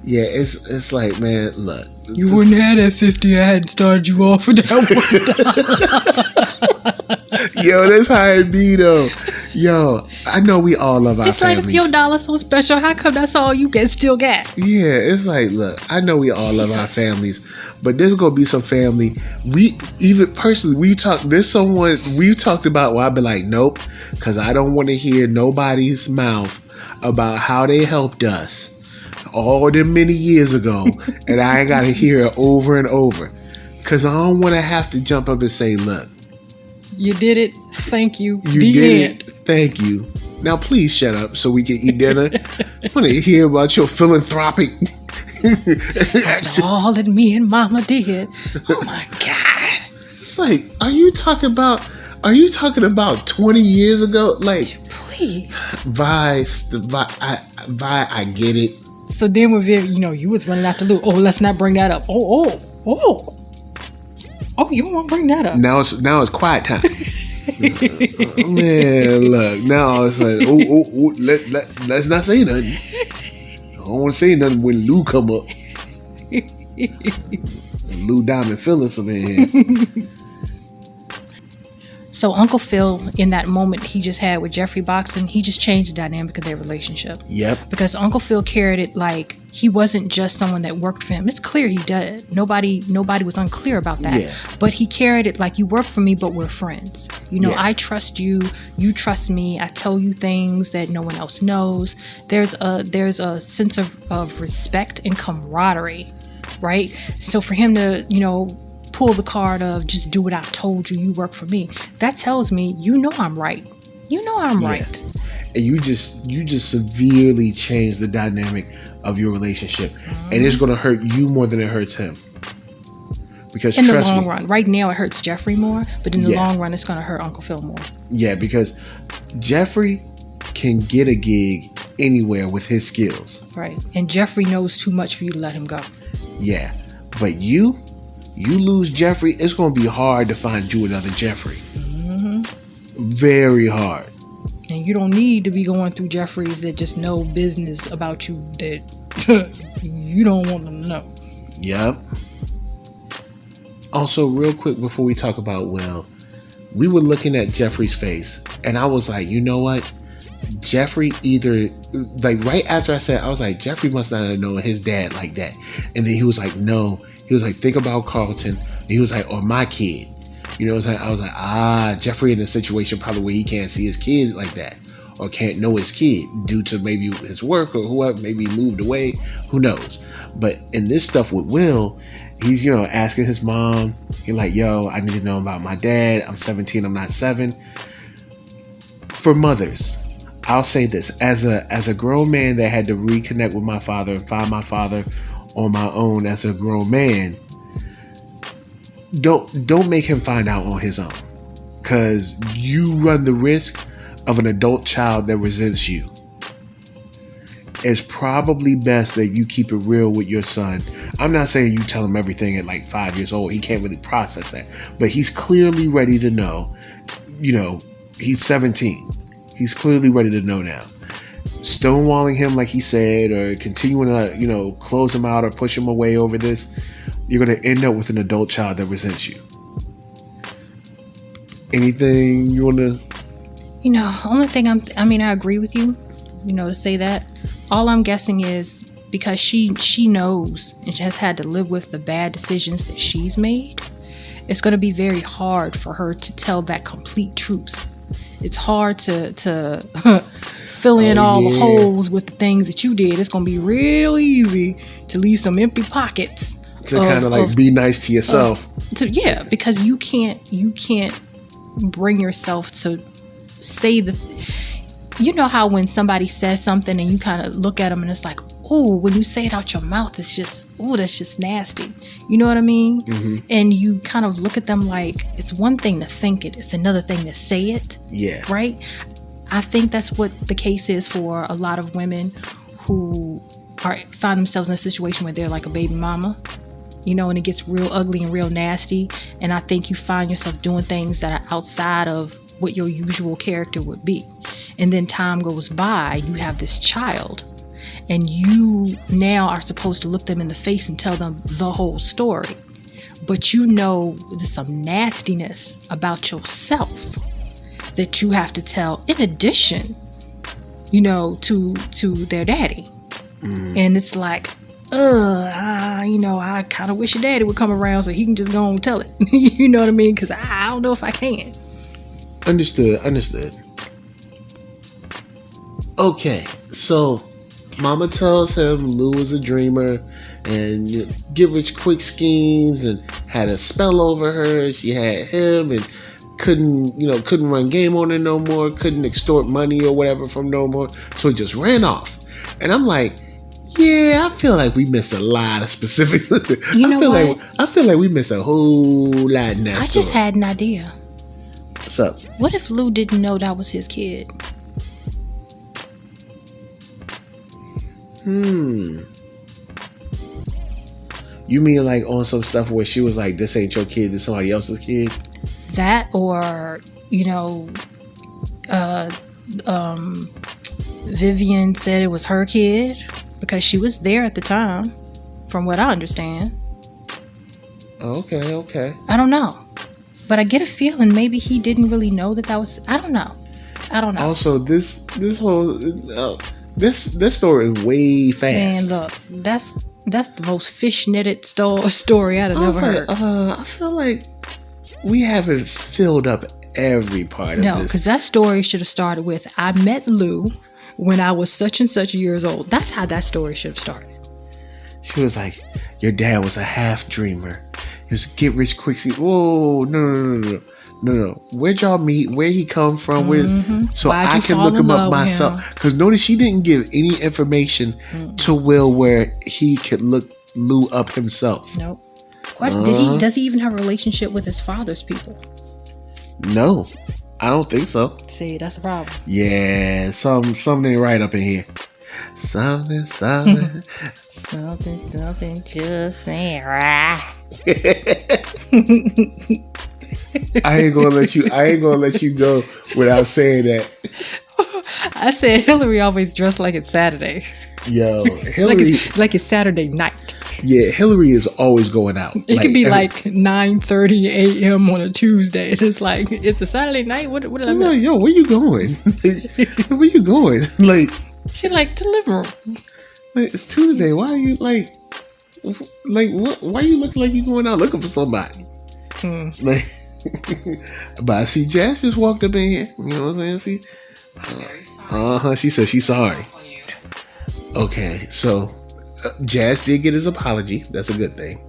Yeah, it's like, man, look. You wouldn't have that 50. I hadn't started you off with that $1. Yo, that's how it be though. Yo, I know we all love our families. It's like, if your dollar's so special, how come that's all you still got? Yeah, it's like, look, I know we all love our families, but there's gonna be some family. We even personally, there's someone we've talked about where I've been like, nope, because I don't want to hear nobody's mouth about how they helped us all them many years ago, and I ain't gotta hear it over and over, because I don't want to have to jump up and say, look, you did it, thank you, you did it, thank you. Now please shut up so we can eat dinner. I want to hear about your philanthropic. After all that me and Mama did. Oh my God. It's like, are you talking about 20 years ago? Like, please. Vi, I get it. So then with Viv, you was running out the loop. Oh, let's not bring that up. Oh, you don't want to bring that up. Now it's quiet time. Man, look, now it's like, let's not say nothing. I don't want to say nothing when Lou come up. Lou Diamond feeling from in here. So Uncle Phil, in that moment he just had with Jeffrey boxing, he just changed the dynamic of their relationship. Yep. Because Uncle Phil carried it like he wasn't just someone that worked for him. It's clear he did. Nobody was unclear about that. Yeah. But he carried it like, you work for me, but we're friends. Yeah. I trust you. You trust me. I tell you things that no one else knows. There's a sense of respect and camaraderie, right? So for him to, pull the card of just do what I told you, you work for me, that tells me I'm right. Right. And you just severely change the dynamic of your relationship. Mm-hmm. And it's going to hurt you more than it hurts him. Because in the long run, right now it hurts Jeffrey more, but in the long run it's going to hurt Uncle Phil more. Yeah, because Jeffrey can get a gig anywhere with his skills. Right. And Jeffrey knows too much for you to let him go. Yeah. But you lose Jeffrey, it's going to be hard to find you another Jeffrey. Mm-hmm. Very hard. And you don't need to be going through Jeffreys that just know business about you that you don't want them to know. Yep. Also, real quick before we talk about Will, we were looking at Jeffrey's face, and I was like, you know what? Jeffrey either, like right after I said, I was like, Jeffrey must not have known his dad like that. And then he was like, no. He was like, think about Carlton. And he was like, or my kid. You know what I'm saying? I was like, Jeffrey in a situation probably where he can't see his kid like that, or can't know his kid due to maybe his work or whoever, maybe he moved away, who knows. But in this stuff with Will, he's, you know, asking his mom, he's like, yo, I need to know about my dad. I'm 17, I'm not 7. For mothers, I'll say this, as a grown man that had to reconnect with my father and find my father on my own as a grown man, don't make him find out on his own, because you run the risk of an adult child that resents you. It's probably best that you keep it real with your son. I'm not saying you tell him everything at like 5 years old. He can't really process that, but he's clearly ready to know. You know, he's 17. He's clearly ready to know now. Stonewalling him, like he said, or continuing to, you know, close him out or push him away over this, you're going to end up with an adult child that resents you. Anything you want to... You know, only thing I agree with you, you know, to say that. All I'm guessing is because she knows and she has had to live with the bad decisions that she's made, it's going to be very hard for her to tell that complete truth. It's hard to fill in all the holes with the things that you did. It's going to be real easy to leave some empty pockets. To kind of like be nice to yourself. Because you can't bring yourself to say you know how when somebody says something and you kind of look at them and it's like, oh, when you say it out your mouth, it's just, oh, that's just nasty. You know what I mean? Mm-hmm. And you kind of look at them like, it's one thing to think it, it's another thing to say it. Yeah. Right? I think that's what the case is for a lot of women who find themselves in a situation where they're like a baby mama. You know, and it gets real ugly and real nasty. And I think you find yourself doing things that are outside of what your usual character would be. And then time goes by, you have this child, and you now are supposed to look them in the face and tell them the whole story. But you know there's some nastiness about yourself that you have to tell in addition, you know, to their daddy. And it's like, you know, I kind of wish your daddy would come around so he can just go and tell it. You know what I mean? Because I don't know if I can. Understood. Okay, so Mama tells him Lou is a dreamer and, you know, get rich quick schemes and had a spell over her. She had him and couldn't run game on her no more, couldn't extort money or whatever from no more. So he just ran off. And I'm like, yeah, I feel like we missed a lot of specifics. You know what? I feel like we missed a whole lot in that I just had an idea. What's up? What if Lou didn't know that was his kid? You mean like on some stuff where she was like, this ain't your kid, this somebody else's kid? That, or, you know, Vivian said it was her kid because she was there at the time, from what I understand. Okay. I don't know. But I get a feeling maybe he didn't really know that was... I don't know. Also, this whole... this story is way fast. Man, look, that's the most fish-netted story I'd have ever heard. I feel like we haven't filled up every part of this. No, because that story should have started with, I met Lou when I was such and such years old. That's how that story should have started. She was like, your dad was a half dreamer. He was get rich quick. Whoa, no. Where'd y'all meet? Where he come from? So I can look him up myself. Because notice she didn't give any information to Will where he could look Lou up himself. Nope. Question: Does he even have a relationship with his father's people? No, I don't think so. See, that's a problem. Yeah, something right up in here. Something just ain't right. I ain't gonna let you go without saying that. I said Hillary always dressed like it's Saturday. Yo, Hillary like it's Saturday night. Yeah, Hillary is always going out. It could be like 9:30 a.m. on a Tuesday. It's like, it's a Saturday night. What did I miss? Like, yo, where you going? Where you going? Like, she's like, to the living room. Like, it's Tuesday. Why are you like what? Why are you looking like you going out looking for somebody? Like, but I see Jazz just walked up in here. You know what I'm saying? See, she said she's sorry. Okay, so Jazz did get his apology. That's a good thing.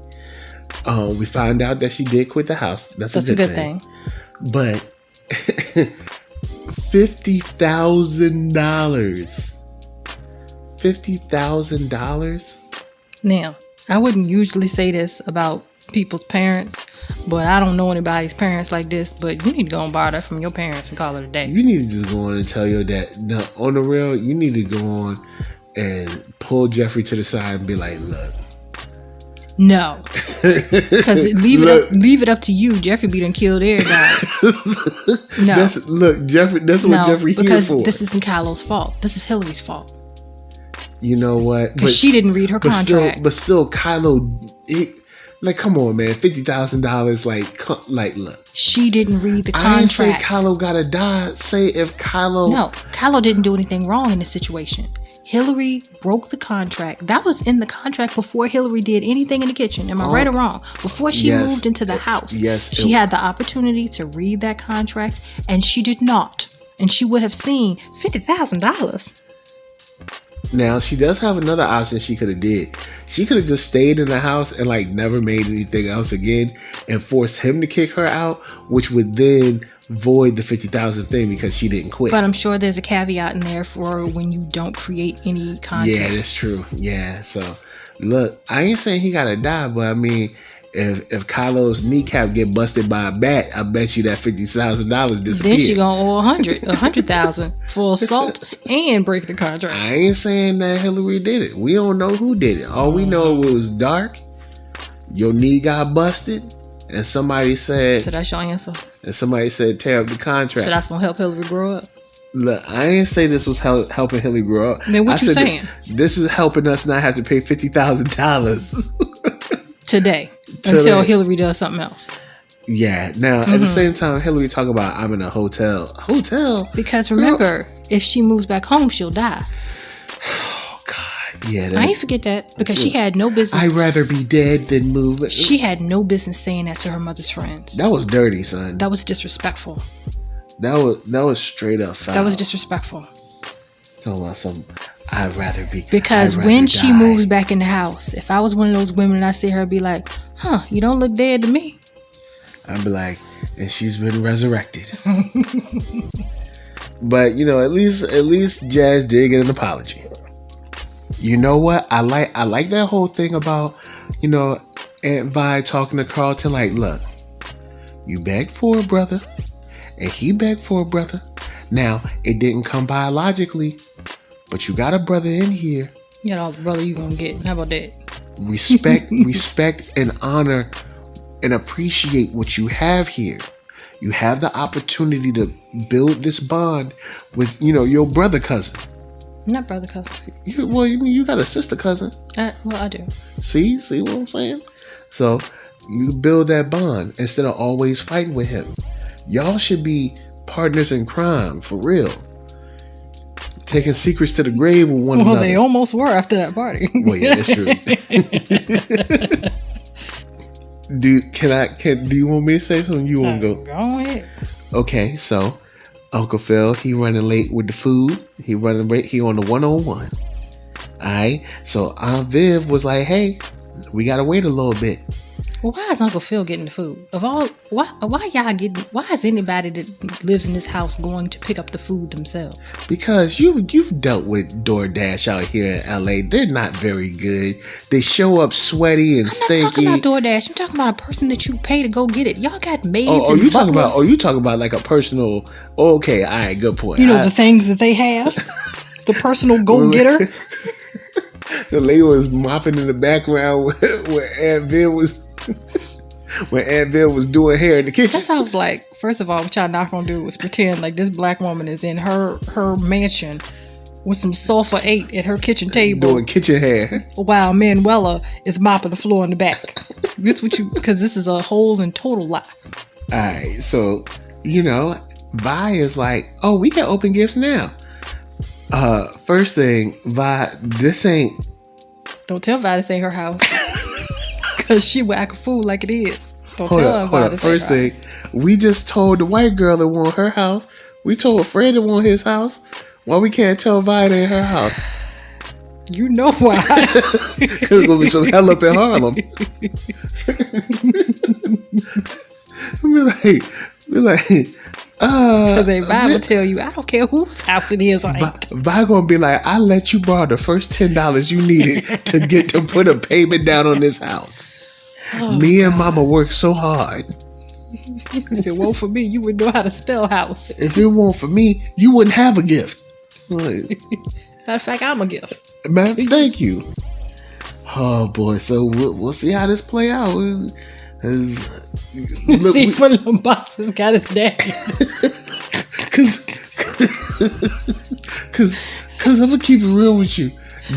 We found out that she did quit the house. That's a good thing. But $50,000. $50,000. Now, I wouldn't usually say this about people's parents, but I don't know anybody's parents like this. But you need to go and borrow that from your parents and call it a day. You need to just go on and tell your dad. No, on the real, you need to go on and pull Jeffrey to the side and be like, look. No, because leave it up to you. Jeffrey be done killed everybody. No, Jeffrey. That's what Jeffrey here for. Because this isn't Kylo's fault. This is Hillary's fault. You know what? Because she didn't read her contract. But still, Kylo, like, come on, man, $50,000. Like, look. She didn't read the contract. I didn't say Kylo gotta die. Say if Kylo. No, Kylo didn't do anything wrong in this situation. Hillary broke the contract. That was in the contract before Hillary did anything in the kitchen. Am I right or wrong? Before she moved into the house. Yes. She had the opportunity to read that contract, and she did not. And she would have seen $50,000. Now, she does have another option she could have did. She could have just stayed in the house and like never made anything else again and forced him to kick her out, which would then void the 50,000 thing because she didn't quit. But I'm sure there's a caveat in there for when you don't create any context. Yeah, that's true. Yeah, so look, I ain't saying he gotta die, but I mean, if Kylo's kneecap get busted by a bat, I bet you that $50,000 disappears. Then she gonna owe 100,000 for assault and break the contract. I ain't saying that Hillary did it. We don't know who did it. All we know it was dark. Your knee got busted, and somebody said. So that's your answer. And somebody said tear up the contract. So that's gonna help Hillary grow up. Look, I ain't say this was helping Hillary grow up. Then what you saying? This is helping us not have to pay $50,000 today. Until Hillary does something else. Yeah. Now, at the same time, Hillary talk about I'm in a hotel. Hotel? Because remember, if she moves back home, she'll die. Oh, God. Yeah. I ain't forget that. Because she had no business. I'd rather be dead than move. She had no business saying that to her mother's friends. That was dirty, son. That was disrespectful. That was straight up foul. That was disrespectful. Talking about some... I'd rather be. Because when she moves back in the house, if I was one of those women and I see her, I'd be like, you don't look dead to me. I'd be like, and she's been resurrected. But, you know, at least Jazz did get an apology. You know what? I like that whole thing about, you know, Aunt Vi talking to Carlton like, look, you begged for a brother, and he begged for a brother. Now, it didn't come biologically, but you got a brother in here. You got all the brother you gonna get. How about that? Respect and honor and appreciate what you have here. You have the opportunity to build this bond with, you know, your brother cousin. Not brother cousin. You got a sister cousin. Well, I do. See what I'm saying? So you build that bond instead of always fighting with him. Y'all should be partners in crime, for real. Taking secrets to the grave with one another. Well, they almost were after that party. Well, yeah, that's true. Do you want me to say something? You want to go? Go ahead. Okay, so Uncle Phil, he running late with the food. He running late. He on the 101. Alright, so Aunt Viv was like, "Hey, we gotta wait a little bit." Well, why is Uncle Phil getting the food? Why y'all getting? Why is anybody that lives in this house going to pick up the food themselves? Because you've dealt with DoorDash out here in LA. They're not very good. They show up sweaty and stinky. I'm not talking about DoorDash. I'm talking about a person that you pay to go get it. Y'all got maids and you butlers. talking about like a personal? Okay, all right, good point. You know the things that they have. The personal go getter. The lady was mopping in the background where Aunt Viv was. When Aunt Viv was doing hair in the kitchen. That's how I was like, first of all, what y'all not gonna do is pretend like this black woman is in her mansion with some sulfur 8 at her kitchen table doing kitchen hair while Manuela is mopping the floor in the back. Because this is a whole and total lie. Alright, so Vi is like, oh, we can open gifts now. First thing, Vi, this ain't. Don't tell Vi this ain't her house. Because she will act a fool like it is. Don't tell her Hold up. First thing, we just told the white girl that want her house. We told Fred that want his house. Why we can't tell Vi it ain't her house? You know why. Because there's going to be some hell up in Harlem. Be like, because Vi will tell you, I don't care whose house it is. Vi gonna be like, I let you borrow the first $10 you needed to get to put a payment down on this house. Me and Mama worked so hard. If it weren't for me, you would know how to spell house. If it weren't for me, you wouldn't have a gift. Matter of fact, I'm a gift. Man, thank you. Oh boy, so we'll see how this play out. See, one of them boxes got his daddy. Cause I'm gonna keep it real with you.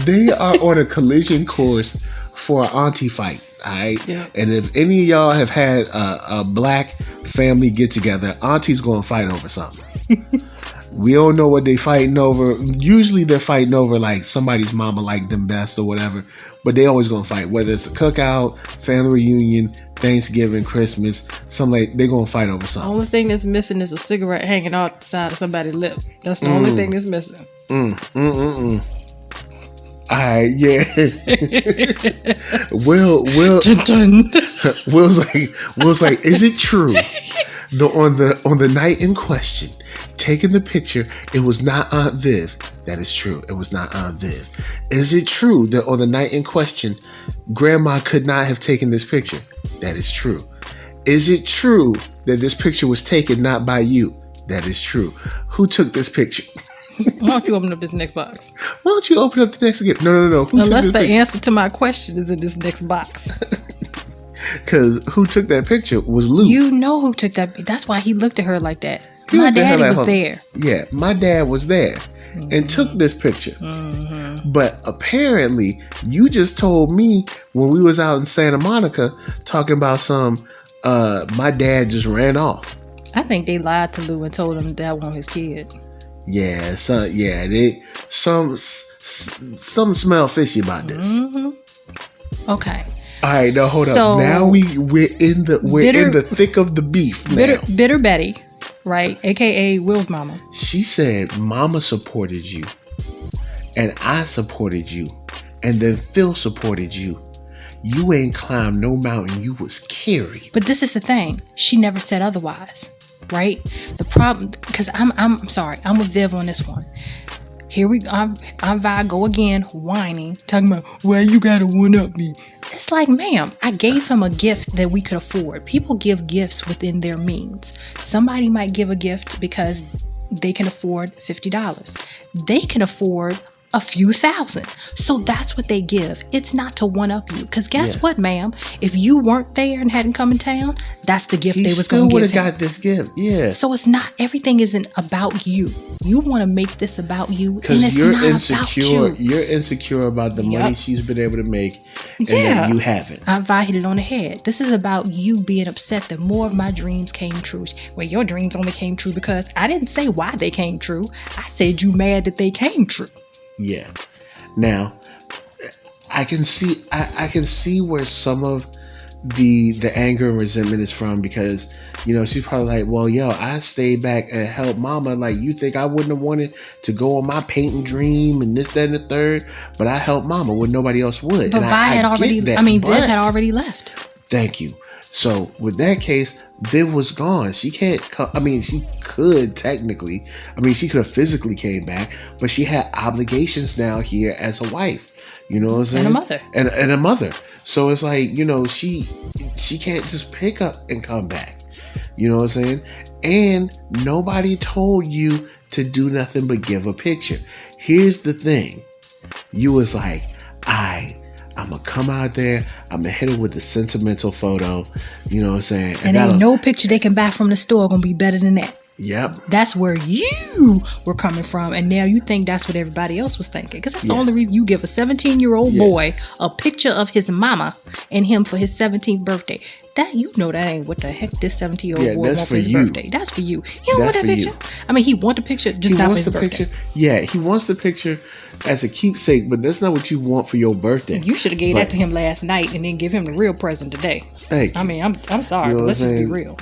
They are on a collision course for an auntie fight. Alright? Yeah. And if any of y'all have had a black family get together, auntie's gonna fight over something. We don't know what they fighting over. Usually they're fighting over like somebody's mama liked them best or whatever. But they always gonna fight. Whether it's a cookout, family reunion, Thanksgiving, Christmas, something like they're gonna fight over something. The only thing that's missing is a cigarette hanging out the side of somebody's lip. That's the only thing that's missing. Alright, yeah. Will's like, is it true? On the night in question, taking the picture, it was not Aunt Viv. That is true. It was not Aunt Viv. Is it true that on the night in question, Grandma could not have taken this picture? That is true. Is it true that this picture was taken not by you? That is true. Who took this picture? Why don't you open up this next box? Why don't you open up the next gift? No. Unless the answer to my question is in this next box. Because who took that picture was Luke. You know who took that. That's why he looked at her like that. My daddy was there. Yeah, my dad was there and took this picture. But apparently, you just told me when we was out in Santa Monica talking about my dad just ran off. I think they lied to Lou and told him that wasn't his kid. Yeah, some smell fishy about this. Okay. All right, now hold up. Now we're in the thick of the beef now. Bitter Betty, right? AKA Will's mama. She said, "Mama supported you, and I supported you, and then Phil supported you. You ain't climbed no mountain. You was carried." But this is the thing. She never said otherwise. Right? The problem, because I'm sorry, I'm with Viv on this one. Here we go. I go again, whining, talking about, well, you gotta one-up me. It's like, ma'am, I gave him a gift that we could afford. People give gifts within their means. Somebody might give a gift because they can afford $50. They can afford a few thousand. So that's what they give. It's not to one up you. Because guess what, ma'am? If you weren't there and hadn't come in town, that's the gift they was going to give him. He still would have got this gift. Yeah. So it's not, everything isn't about you. You want to make this about you, and it's you're not insecure. about you. You're insecure about the money she's been able to make, and that you haven't. I hit it on the head. This is about you being upset that more of my dreams came true. Well, your dreams only came true because I didn't say why they came true. I said you mad that they came true. Yeah. Now, I can see where some of the anger and resentment is from, because she's probably like, well, I stayed back and helped Mama. Like, you think I wouldn't have wanted to go on my painting dream and this, that, and the third, but I helped Mama when nobody else would. But Viv had already left. Thank you. So with that case, Viv was gone. She can't come. I mean, she could technically. I mean, she could have physically came back, but she had obligations now here as a wife. You know what I'm saying? And a mother. And a mother. So it's like, she can't just pick up and come back. You know what I'm saying? And nobody told you to do nothing but give a picture. Here's the thing. You was like, I'm going to come out there. I'm going to hit it with a sentimental photo. You know what I'm saying? And ain't no picture they can buy from the store going to be better than that. Yep. That's where you were coming from, and now you think that's what everybody else was thinking. Because that's the only reason you give a 17-year-old boy a picture of his mama and him for his 17th birthday. That that ain't what the heck this 17-year-old boy wants for his birthday. That's for you. He don't want that picture. I mean, he want the picture, just not for his birthday. Picture. Yeah, he wants the picture as a keepsake, but that's not what you want for your birthday. You should have gave that to him last night and then give him the real present today. Thank you. I mean, I'm sorry, but let's just be real.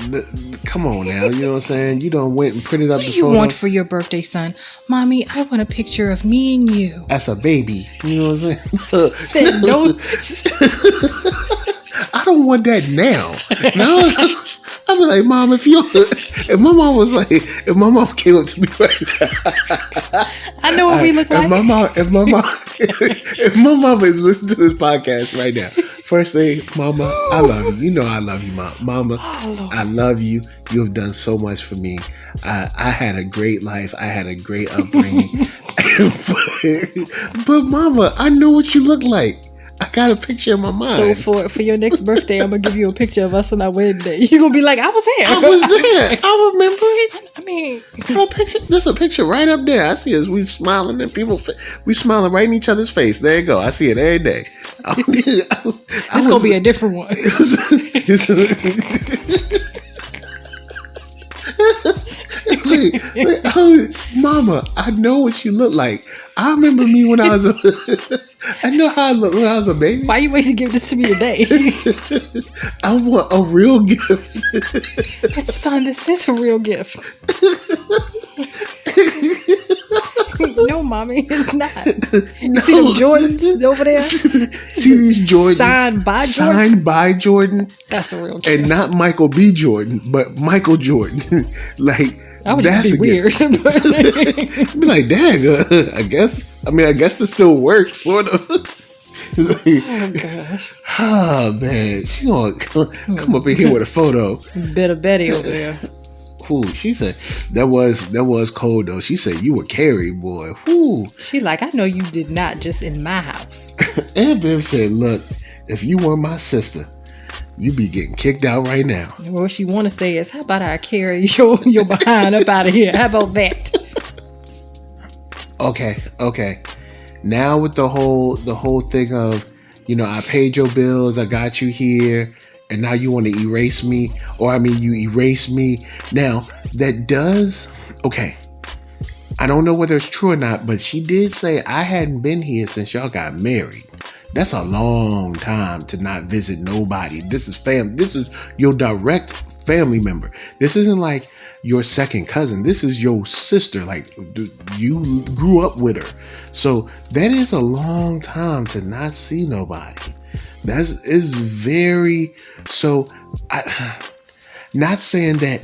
Come on now, you know what I'm saying? You done went and printed up what the do you photo. Want for your birthday, son? Mommy, I want a picture of me and you. As a baby, you know what I'm saying? No. I don't want that now. No, I'd be like, Mom, if my mom came up to me right now, I know what we look like. If my mom is listening to this podcast right now, first thing, Mama, I love you. You know I love you, Mama. I love you. You have done so much for me. I had a great life. I had a great upbringing. but Mama, I know what you look like. I got a picture in my mind. So for your next birthday, I'm gonna give you a picture of us on our wedding day. You're gonna be like, I was there. I was there. I remember it. I mean, there's a picture right up there. I see us. We smiling and we smiling right in each other's face. There you go. I see it every day. It's gonna be a different one. Mama, I know what you look like. I remember me when I was I know how I looked when I was a baby. Why you waiting to give this to me today? I want a real gift. Son, this is a real gift. No, Mommy, it's not. You see them Jordans over there? See these Jordans? Signed by Jordan. That's a real gift. And not Michael B. Jordan, but Michael Jordan. Like, that would just be weird. Be like, dang, I guess this still works, sort of. Oh, gosh. Oh, man. She gonna come up in here with a photo. Better Betty over there. Ooh, she said that was cold though. She said you were carried, boy. Ooh. She like, I know you did not just in my house. And Viv said, look, if you were my sister, you'd be getting kicked out right now. What she want to say is, how about I carry your behind up out of here? How about that? Okay. Now with the whole thing of, I paid your bills, I got you here, and now you want to erase me, you erase me. Now, that does, okay, I don't know whether it's true or not, but she did say I hadn't been here since y'all got married. That's a long time to not visit nobody. This is this is your direct family member. This isn't like your second cousin. This is your sister. Like, you grew up with her. So that is a long time to not see nobody. That is very, so not saying that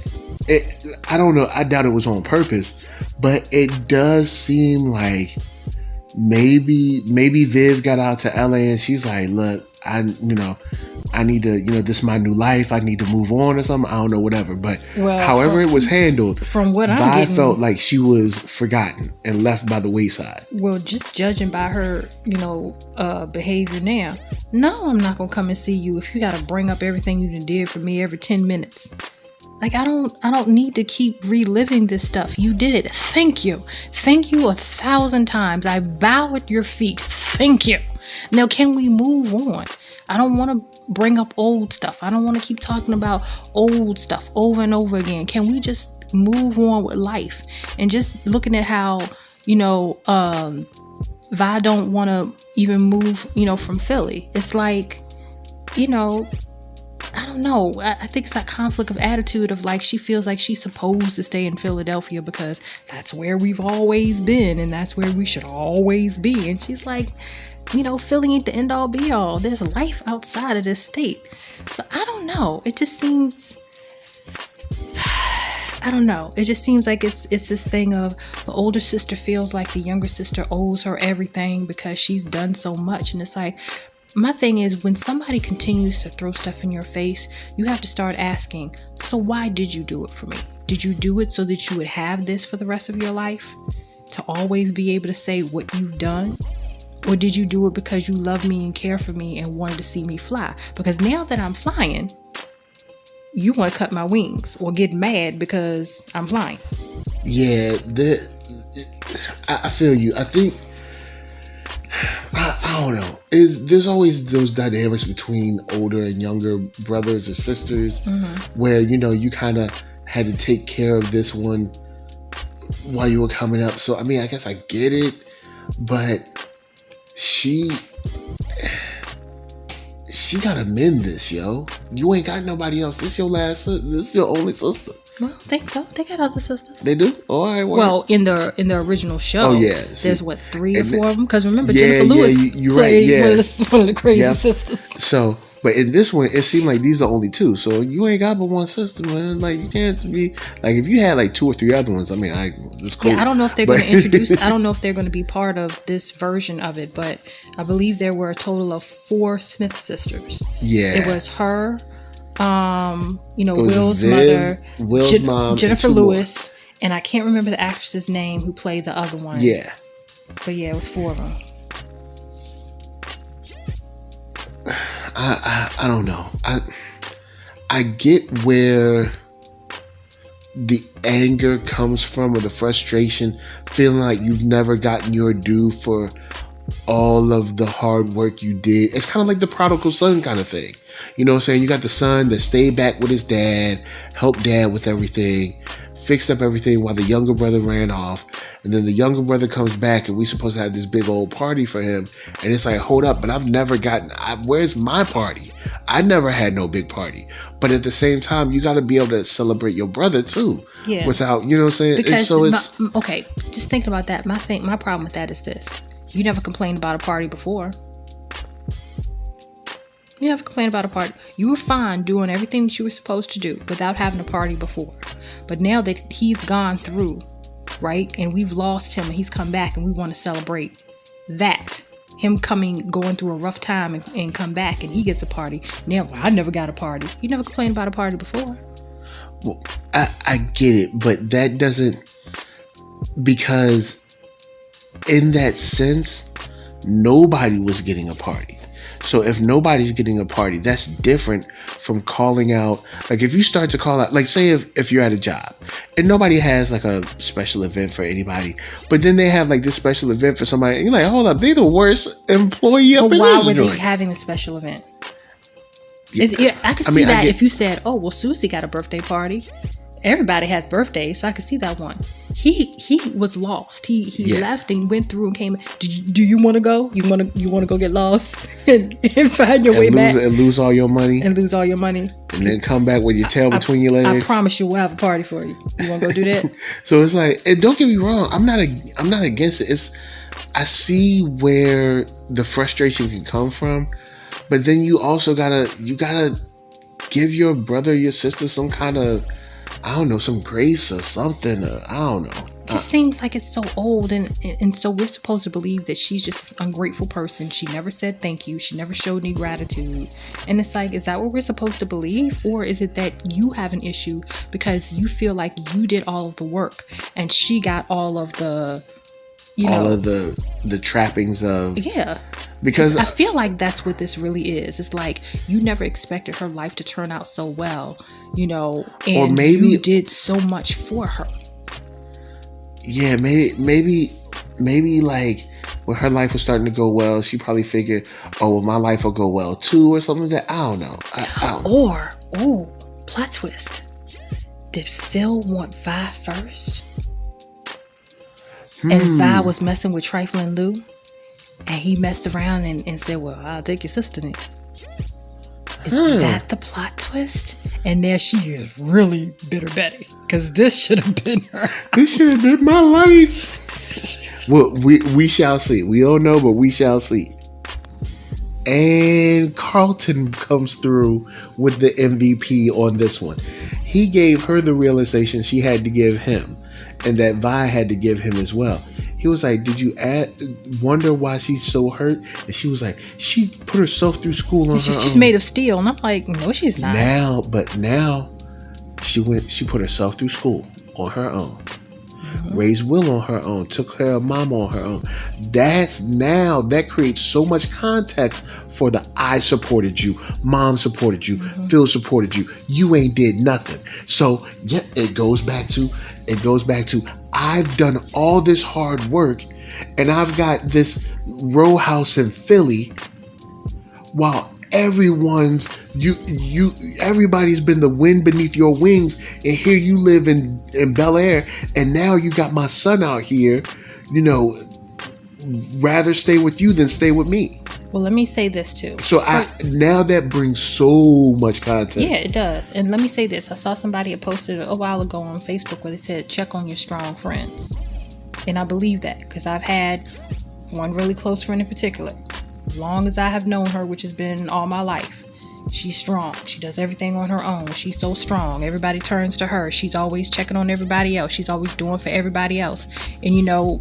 I don't know. I doubt it was on purpose, but it does seem like maybe Viv got out to LA and she's like, look, I need to, this is my new life. I need to move on or something. I don't know, whatever. But however it was handled, from what I felt like she was forgotten and left by the wayside. Well, just judging by her, behavior now, no, I'm not gonna come and see you if you got to bring up everything you did for me every 10 minutes. Like, I don't need to keep reliving this stuff. You did it. Thank you 1,000 times. I bow at your feet. Thank you. Now, can we move on? I don't want to bring up old stuff. I don't want to keep talking about old stuff over and over again. Can we just move on with life? And just looking at how, Vi don't want to even move, from Philly. It's like, I don't know. I think it's that conflict of attitude of like, she feels like she's supposed to stay in Philadelphia because that's where we've always been and that's where we should always be. And she's like, Philly ain't the end all be all. There's life outside of this state. So I don't know. It just seems, I don't know. It just seems like it's this thing of the older sister feels like the younger sister owes her everything because she's done so much. And it's like, my thing is, when somebody continues to throw stuff in your face, you have to start asking, so why did you do it for me? Did you do it so that you would have this for the rest of your life? To always be able to say what you've done? Or did you do it because you love me and care for me and wanted to see me fly? Because now that I'm flying, you want to cut my wings or get mad because I'm flying. Yeah, I feel you. I think I don't know. There's always those dynamics between older and younger brothers or sisters, where you kind of had to take care of this one while you were coming up. So I mean, I guess I get it, but she gotta mend this, yo. You ain't got nobody else. This is your only sister. Well, I think so. They got other sisters. They do? Oh, all right. Well, in the original show, there's 3 or 4 of them. Because remember, Jennifer Lewis played one of the crazy sisters. So, but in this one, it seemed like these are the only 2. So you ain't got but one sister, man. Like, you can't be like, if you had like 2 or 3 other ones. I mean, it's cool. Yeah, I don't know if they're going to introduce. I don't know if they're going to be part of this version of it, but I believe there were a total of 4 Smith sisters. Yeah, it was her. Will's mother, mom, Jennifer Lewis, and I can't remember the actress's name who played the other one. Yeah, but yeah, it was 4 of them. I don't know. I get where the anger comes from, or the frustration, feeling like you've never gotten your due for all of the hard work you did. It's kind of like the prodigal son kind of thing. You know what I'm saying? You got the son that stayed back with his dad, helped dad with everything, fixed up everything while the younger brother ran off. And then the younger brother comes back and we supposed to have this big old party for him. And it's like, hold up, but I've never where's my party? I never had no big party. But at the same time, you got to be able to celebrate your brother too. Yeah. Without, you know what I'm saying? Because okay, just thinking about that, my problem with that is this. You never complained about a party before. You never complained about a party. You were fine doing everything that you were supposed to do without having a party before. But now that he's gone through, right, and we've lost him and he's come back and we want to celebrate that. Him going through a rough time and come back and he gets a party. Now, I never got a party. You never complained about a party before. Well, I get it, but that doesn't, because in that sense, nobody was getting a party. So if nobody's getting a party, that's different from calling out. Like if you start to call out, like say if you're at a job and nobody has like a special event for anybody, but then they have like this special event for somebody, and you're like, hold up, they're the worst employee up in this joint. Why were they having a special event? Yeah, I could see that if you said, oh, well, Susie got a birthday party. Everybody has birthdays, so I could see that one. He was lost. He left and went through and came. Do you want to go? You want to go get lost and find your way back and lose all your money and then come back with your tail between your legs? I promise you, we'll have a party for you. You want to go do that? So it's like, and don't get me wrong, I'm not against it. I see where the frustration can come from, but then you also gotta give your brother, your sister some kind of, I don't know, some grace or something. I don't know. It just seems like it's so old, and so we're supposed to believe that she's just an ungrateful person. She never said thank you. She never showed any gratitude. And it's like, is that what we're supposed to believe? Or is it that you have an issue because you feel like you did all of the work and she got all of the, all of the trappings of... Yeah. Because I feel like that's what this really is. It's like you never expected her life to turn out so well, and or maybe you did so much for her. Yeah, maybe like when her life was starting to go well, she probably figured, oh, well, my life will go well too, or something like that. I don't know. I don't know. Plot twist. Did Phil want Vi first? And Vi was messing with Trifling Lou? And he messed around and said, well, I'll take your sister then. Is that the plot twist? And there she is, really bitter Betty. Because this should have been her. This should have been my life. Well, we shall see. We don't know, but we shall see. And Carlton comes through with the MVP on this one. He gave her the realization she had to give him, and that Vi had to give him as well. He was like, did you wonder why she's so hurt? And she was like, she put herself through school on her own. She's made of steel. And I'm like, no, she's not. Now she put herself through school on her own. raised Will on her own, took care of Mama on her own. That creates so much context for the I supported you, Mom supported you, Phil supported you. You ain't did nothing. So yeah, it goes back to I've done all this hard work, and I've got this row house in Philly, while everybody's been the wind beneath your wings, and here you live in Bel-Air, and now you got my son out here, rather stay with you than stay with me. Well, let me say this too. So now that brings so much context. Yeah, it does. And let me say this. I saw somebody had posted a while ago on Facebook where they said, check on your strong friends. And I believe that because I've had one really close friend in particular. As long as I have known her, which has been all my life, she's strong. She does everything on her own. She's so strong. Everybody turns to her. She's always checking on everybody else. She's always doing for everybody else. And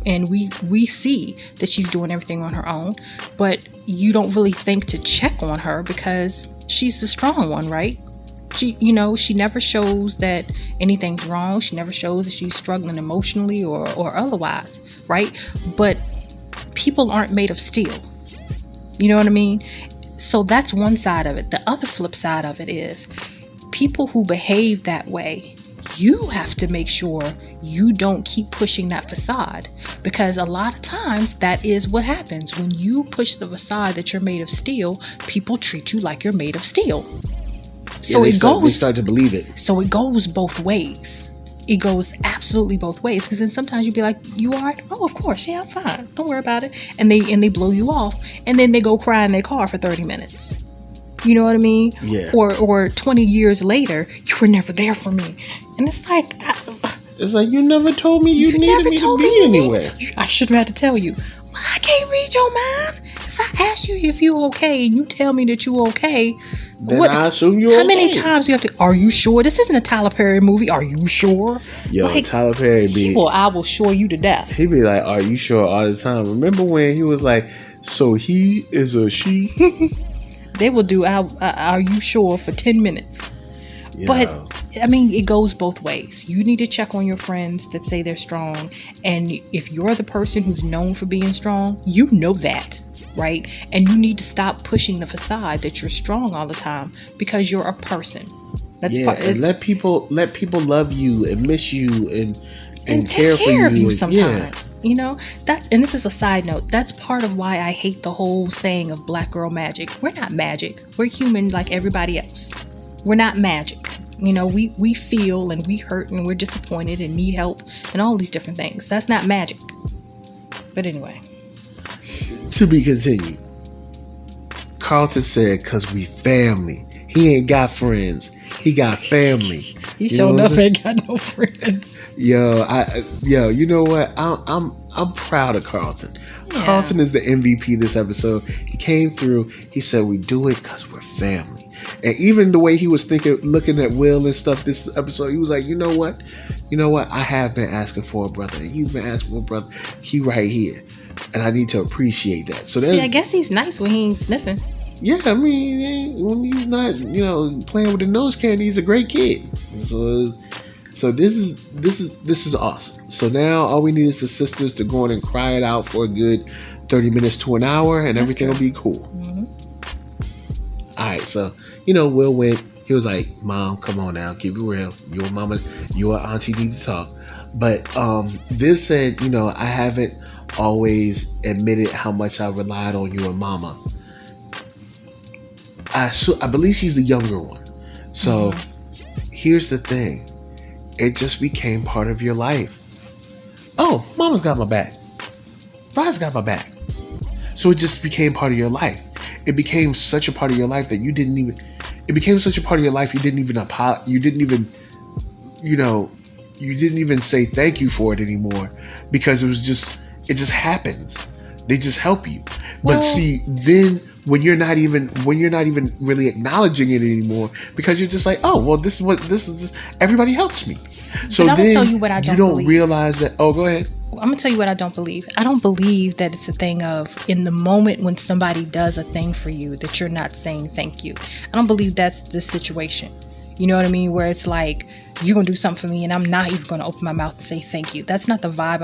and we see that she's doing everything on her own, but you don't really think to check on her because she's the strong one, right? She never shows that anything's wrong. She never shows that she's struggling emotionally or otherwise, right? But people aren't made of steel. You know what I mean? So that's one side of it. The other flip side of it is people who behave that way, you have to make sure you don't keep pushing that facade, because a lot of times that is what happens. When you push the facade that you're made of steel, people treat you like you're made of steel. So they start to believe it. So it goes both ways. It goes absolutely both ways, because then sometimes you'd be like, you all right? Oh, of course. Yeah, I'm fine. Don't worry about it. And they blow you off, and then they go cry in their car for 30 minutes. You know what I mean? Yeah. Or 20 years later, you were never there for me. And it's like... It's like, you never told me you needed me to be anywhere. I shouldn't have had to tell you. Well, I can't read your mind. If I ask you if you okay and you tell me that you okay, then I assume you're okay. How many times you have to, are you sure? This isn't a Tyler Perry movie. Are you sure? Yo, like, Tyler Perry I will shore you to death. He be like, are you sure all the time? Remember when he was like, so he is a she? They will do are you sure for 10 minutes. Yeah. But I mean, it goes both ways. You need to check on your friends that say they're strong. And if you're the person who's known for being strong, you know that, right? And you need to stop pushing the facade that you're strong all the time, because you're a person. And let people love you and miss you and take care of you sometimes. Yeah. And this is a side note. That's part of why I hate the whole saying of black girl magic. We're not magic. We're human like everybody else. We're not magic. We feel and we hurt and we're disappointed and need help and all these different things. That's not magic. But anyway. To be continued. Carlton said, because we family. He ain't got friends. He got family. He sure enough ain't got no friends. Yo, you know what? I'm proud of Carlton. Yeah. Carlton is the MVP this episode. He came through. He said, we do it because we're family. And even the way he was looking at Will and stuff this episode, he was like, you know what? I have been asking for a brother. And he's been asking for a brother. He right here. And I need to appreciate that. So I guess he's nice when he ain't sniffing. Yeah, I mean, when he's not, playing with the nose candy, he's a great kid. So this is awesome. So now all we need is the sisters to go in and cry it out for a good 30 minutes to an hour, and everything will be cool. Mm-hmm. All right, so Will went. He was like, "Mom, come on now, keep it real. Your mama, your auntie need to talk." But Viv said, I haven't always admitted how much I relied on you and Mama. I believe she's the younger one. So here's the thing. It just became part of your life. Oh, Mama's got my back. Dad's got my back. So it just became part of your life. It became such a part of your life that you didn't even say thank you for it anymore, because it just happens. They just help you. But see, then when you're not even really acknowledging it anymore, because you're just like, oh, well, this is everybody helps me. So then tell you what I don't believe. Realize that. Oh, go ahead. I'm gonna tell you what I don't believe. I don't believe that it's a thing of, in the moment when somebody does a thing for you, that you're not saying thank you. I don't believe that's the situation. You know what I mean? Where it's like, you're going to do something for me and I'm not even going to open my mouth and say thank you. That's not the vibe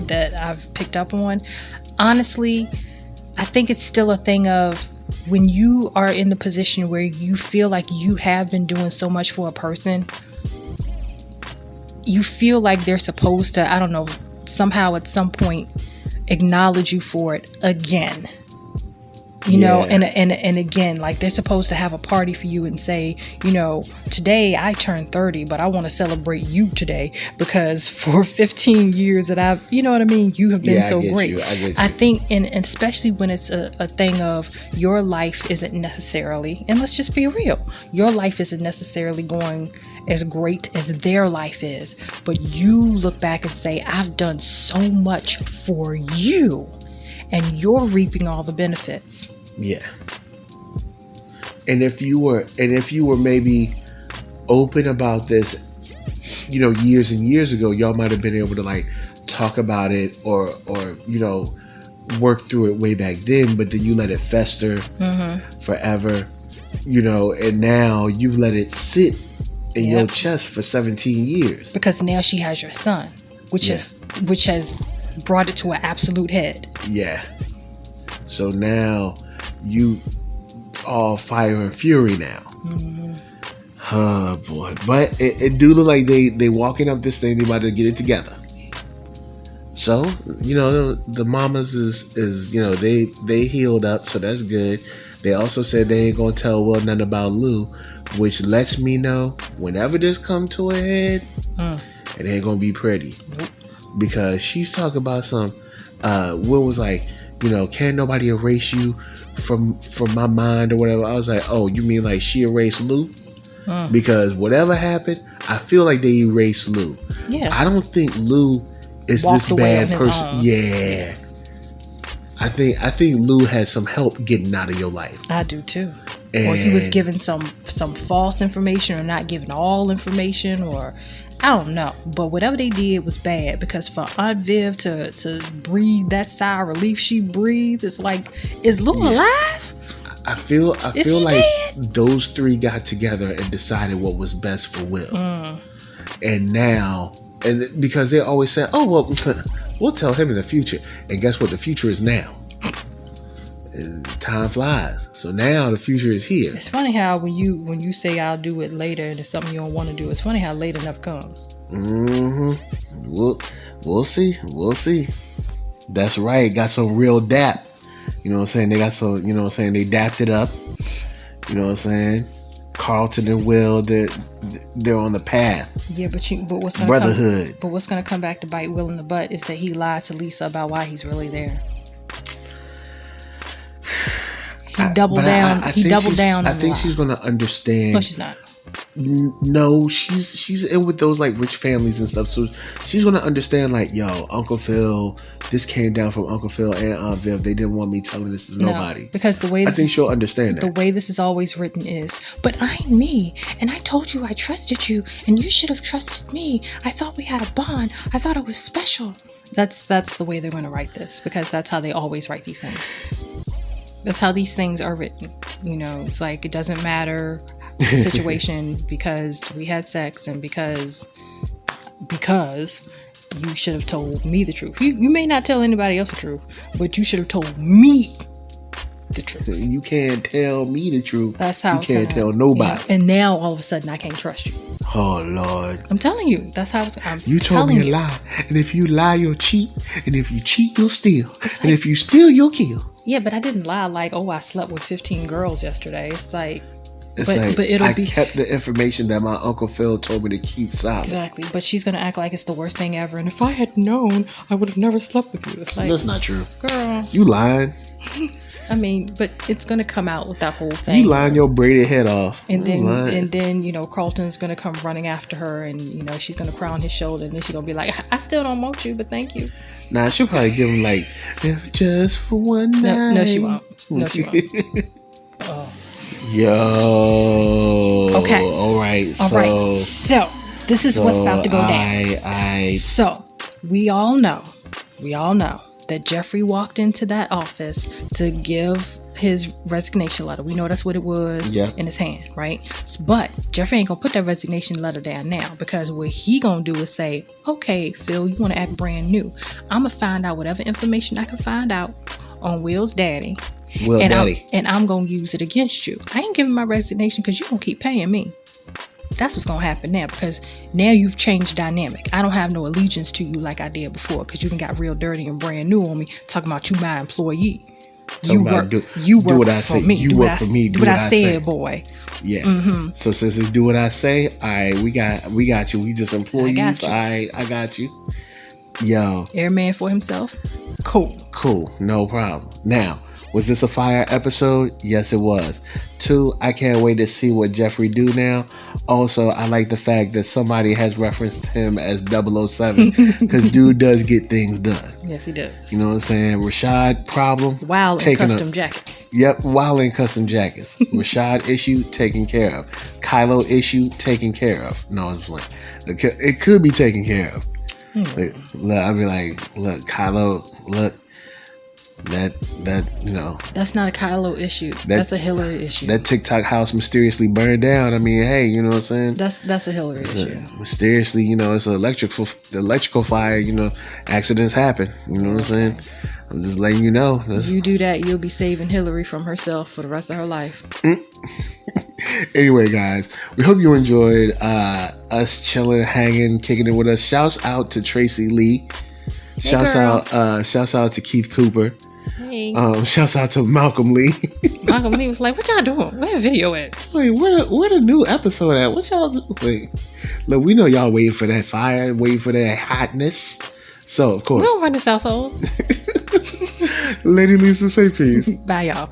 that I've picked up on. Honestly, I think it's still a thing of when you are in the position where you feel like you have been doing so much for a person, you feel like they're supposed to, I don't know, somehow at some point acknowledge you for it again. You know, and again, like they're supposed to have a party for you and say, you know, today I turned 30, but I want to celebrate you today because for 15 years that I've, you know what I mean? You have been so great. I think, and especially when it's a thing of your life isn't necessarily, and let's just be real, your life isn't necessarily going as great as their life is, but you look back and say, I've done so much for you. And you're reaping all the benefits. Yeah. And if you were maybe open about this, you know, years and years ago, y'all might have been able to like talk about it or you know, work through it way back then, but then you let it fester forever, you know, and now you've let it sit in your chest for 17 years. Because now she has your son, which has brought it to an absolute head. Yeah. So now you all fire and fury now. Oh boy. But it do look like they walking up this thing, they about to get it together. So, you know, the mamas is you know, they healed up, so that's good. They also said they ain't gonna tell Will nothing about Lou, which lets me know whenever this come to a head, it ain't gonna be pretty. Nope. Because she's talking about some Will was like, you know, can't nobody erase you from my mind or whatever. I was like, oh, you mean like she erased Lou? Because whatever happened, I feel like they erased Lou. Yeah. I don't think Lou is this bad person. Yeah. I think Lou had some help getting out of your life. I do too. Or he was given some false information or not given all information, or I don't know. But whatever they did was bad, because for Aunt Viv to breathe that sigh of relief she breathed, it's like, is Lou alive? I feel like those three got together and decided what was best for Will. And now, and because they always say, oh, well, we'll tell him in the future. And guess what? The future is now. Time flies. So now the future is here. It's funny how when you say I'll do it later and it's something you don't want to do, it's funny how later never comes. We'll see. That's right. Got some real dap. You know what I'm saying? They got some, you know what I'm saying? They dapped it up. You know what I'm saying? Carlton and Will, they're on the path. Yeah, but what's gonna brotherhood. But what's gonna come back to bite Will in the butt is that he lied to Lisa about why he's really there. He doubled down. I think she's gonna understand. No, she's not. No, she's in with those like rich families and stuff, so she's gonna understand like, yo, Uncle Phil, this came down from Uncle Phil and Aunt Viv. They didn't want me telling this to nobody. Because the way I think she'll understand that. The way this is always written is, but I'm me, and I told you I trusted you, and you should have trusted me. I thought we had a bond. I thought it was special. That's the way they're gonna write this, because that's how they always write these things. That's how these things are written. You know, it's like, it doesn't matter the situation because we had sex and because you should have told me the truth. You may not tell anybody else the truth, but you should have told me the truth. You can't tell me the truth. That's how you can't tell nobody. Yeah. And now all of a sudden I can't trust you. Oh Lord! I'm telling you, that's how you told me a lie, and if you lie, you'll cheat, and if you cheat, you'll steal, and if you steal, you'll kill. Yeah, but I didn't lie like, oh, I slept with 15 girls yesterday. It's like, I kept the information that my Uncle Phil told me to keep silent. Exactly, but she's gonna act like it's the worst thing ever, and if I had known, I would have never slept with you. It's like, that's not true, girl. You lying. I mean, but it's gonna come out with that whole thing. You lying your braided head off, and then you know, Carlton's gonna come running after her, and you know, she's gonna cry on his shoulder, and then she's gonna be like, I still don't want you, but thank you. Nah, she'll probably give him like, if just for one night. No, she won't. No, she won't. Oh. Yo. Okay. All right. So this is what's about to go down. So we all know that Jeffrey walked into that office to give his resignation letter. We know that's what it was in his hand, right? But Jeffrey ain't gonna put that resignation letter down now, because what he gonna do is say, okay, Phil, you want to act brand new. I'm gonna find out whatever information I can find out on Will's daddy. And I'm gonna use it against you. I ain't giving my resignation because you gonna keep paying me. That's what's gonna happen now, because now you've changed dynamic. I don't have no allegiance to you like I did before, because you done got real dirty and brand new on me, talking about you my employee. You work for me. You work for me. Do what I said, boy. Yeah. Mm-hmm. So since it's do what I say, all right, we got you. We just employees. I got you. Yo. Every man for himself. Cool. No problem. Now, was this a fire episode? Yes, it was. 2, I can't wait to see what Jeffrey do now. Also, I like the fact that somebody has referenced him as 007, because dude does get things done. Yes, he does. You know what I'm saying? Rashad problem. Wow, in custom jackets. Yep, while in custom jackets. Rashad issue taken care of. Kylo issue taken care of. No, I'm just like, it could be taken care of. Look, I'd be like, look, Kylo, look. That that's not a Kylo issue. That's a Hillary issue. That TikTok house mysteriously burned down. I mean, hey, you know what I'm saying? That's a Hillary issue. Mysteriously, it's an electrical fire. Accidents happen. You know what I'm saying? I'm just letting you know. If you do that, you'll be saving Hillary from herself for the rest of her life. Anyway, guys, we hope you enjoyed us chilling, hanging, kicking it with us. Shouts out to Tracy Lee. Shouts out to Keith Cooper. Hey. Shouts out to Malcolm Lee. Malcolm Lee was like, "What y'all doing? Where the video at? Wait, where the new episode at? What y'all doing?" Wait, look, we know y'all waiting for that fire, waiting for that hotness. So of course, we don't run this household. Lady Lisa, say peace. Bye, y'all.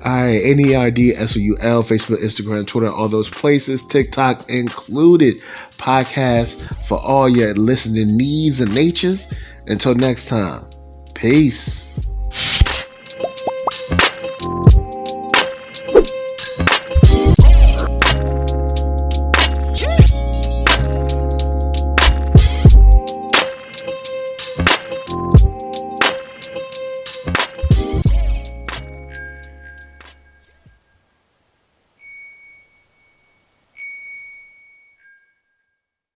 All right, NERDSoul, Facebook, Instagram, Twitter, all those places, TikTok included. Podcast for all your listening needs and natures. Until next time, peace.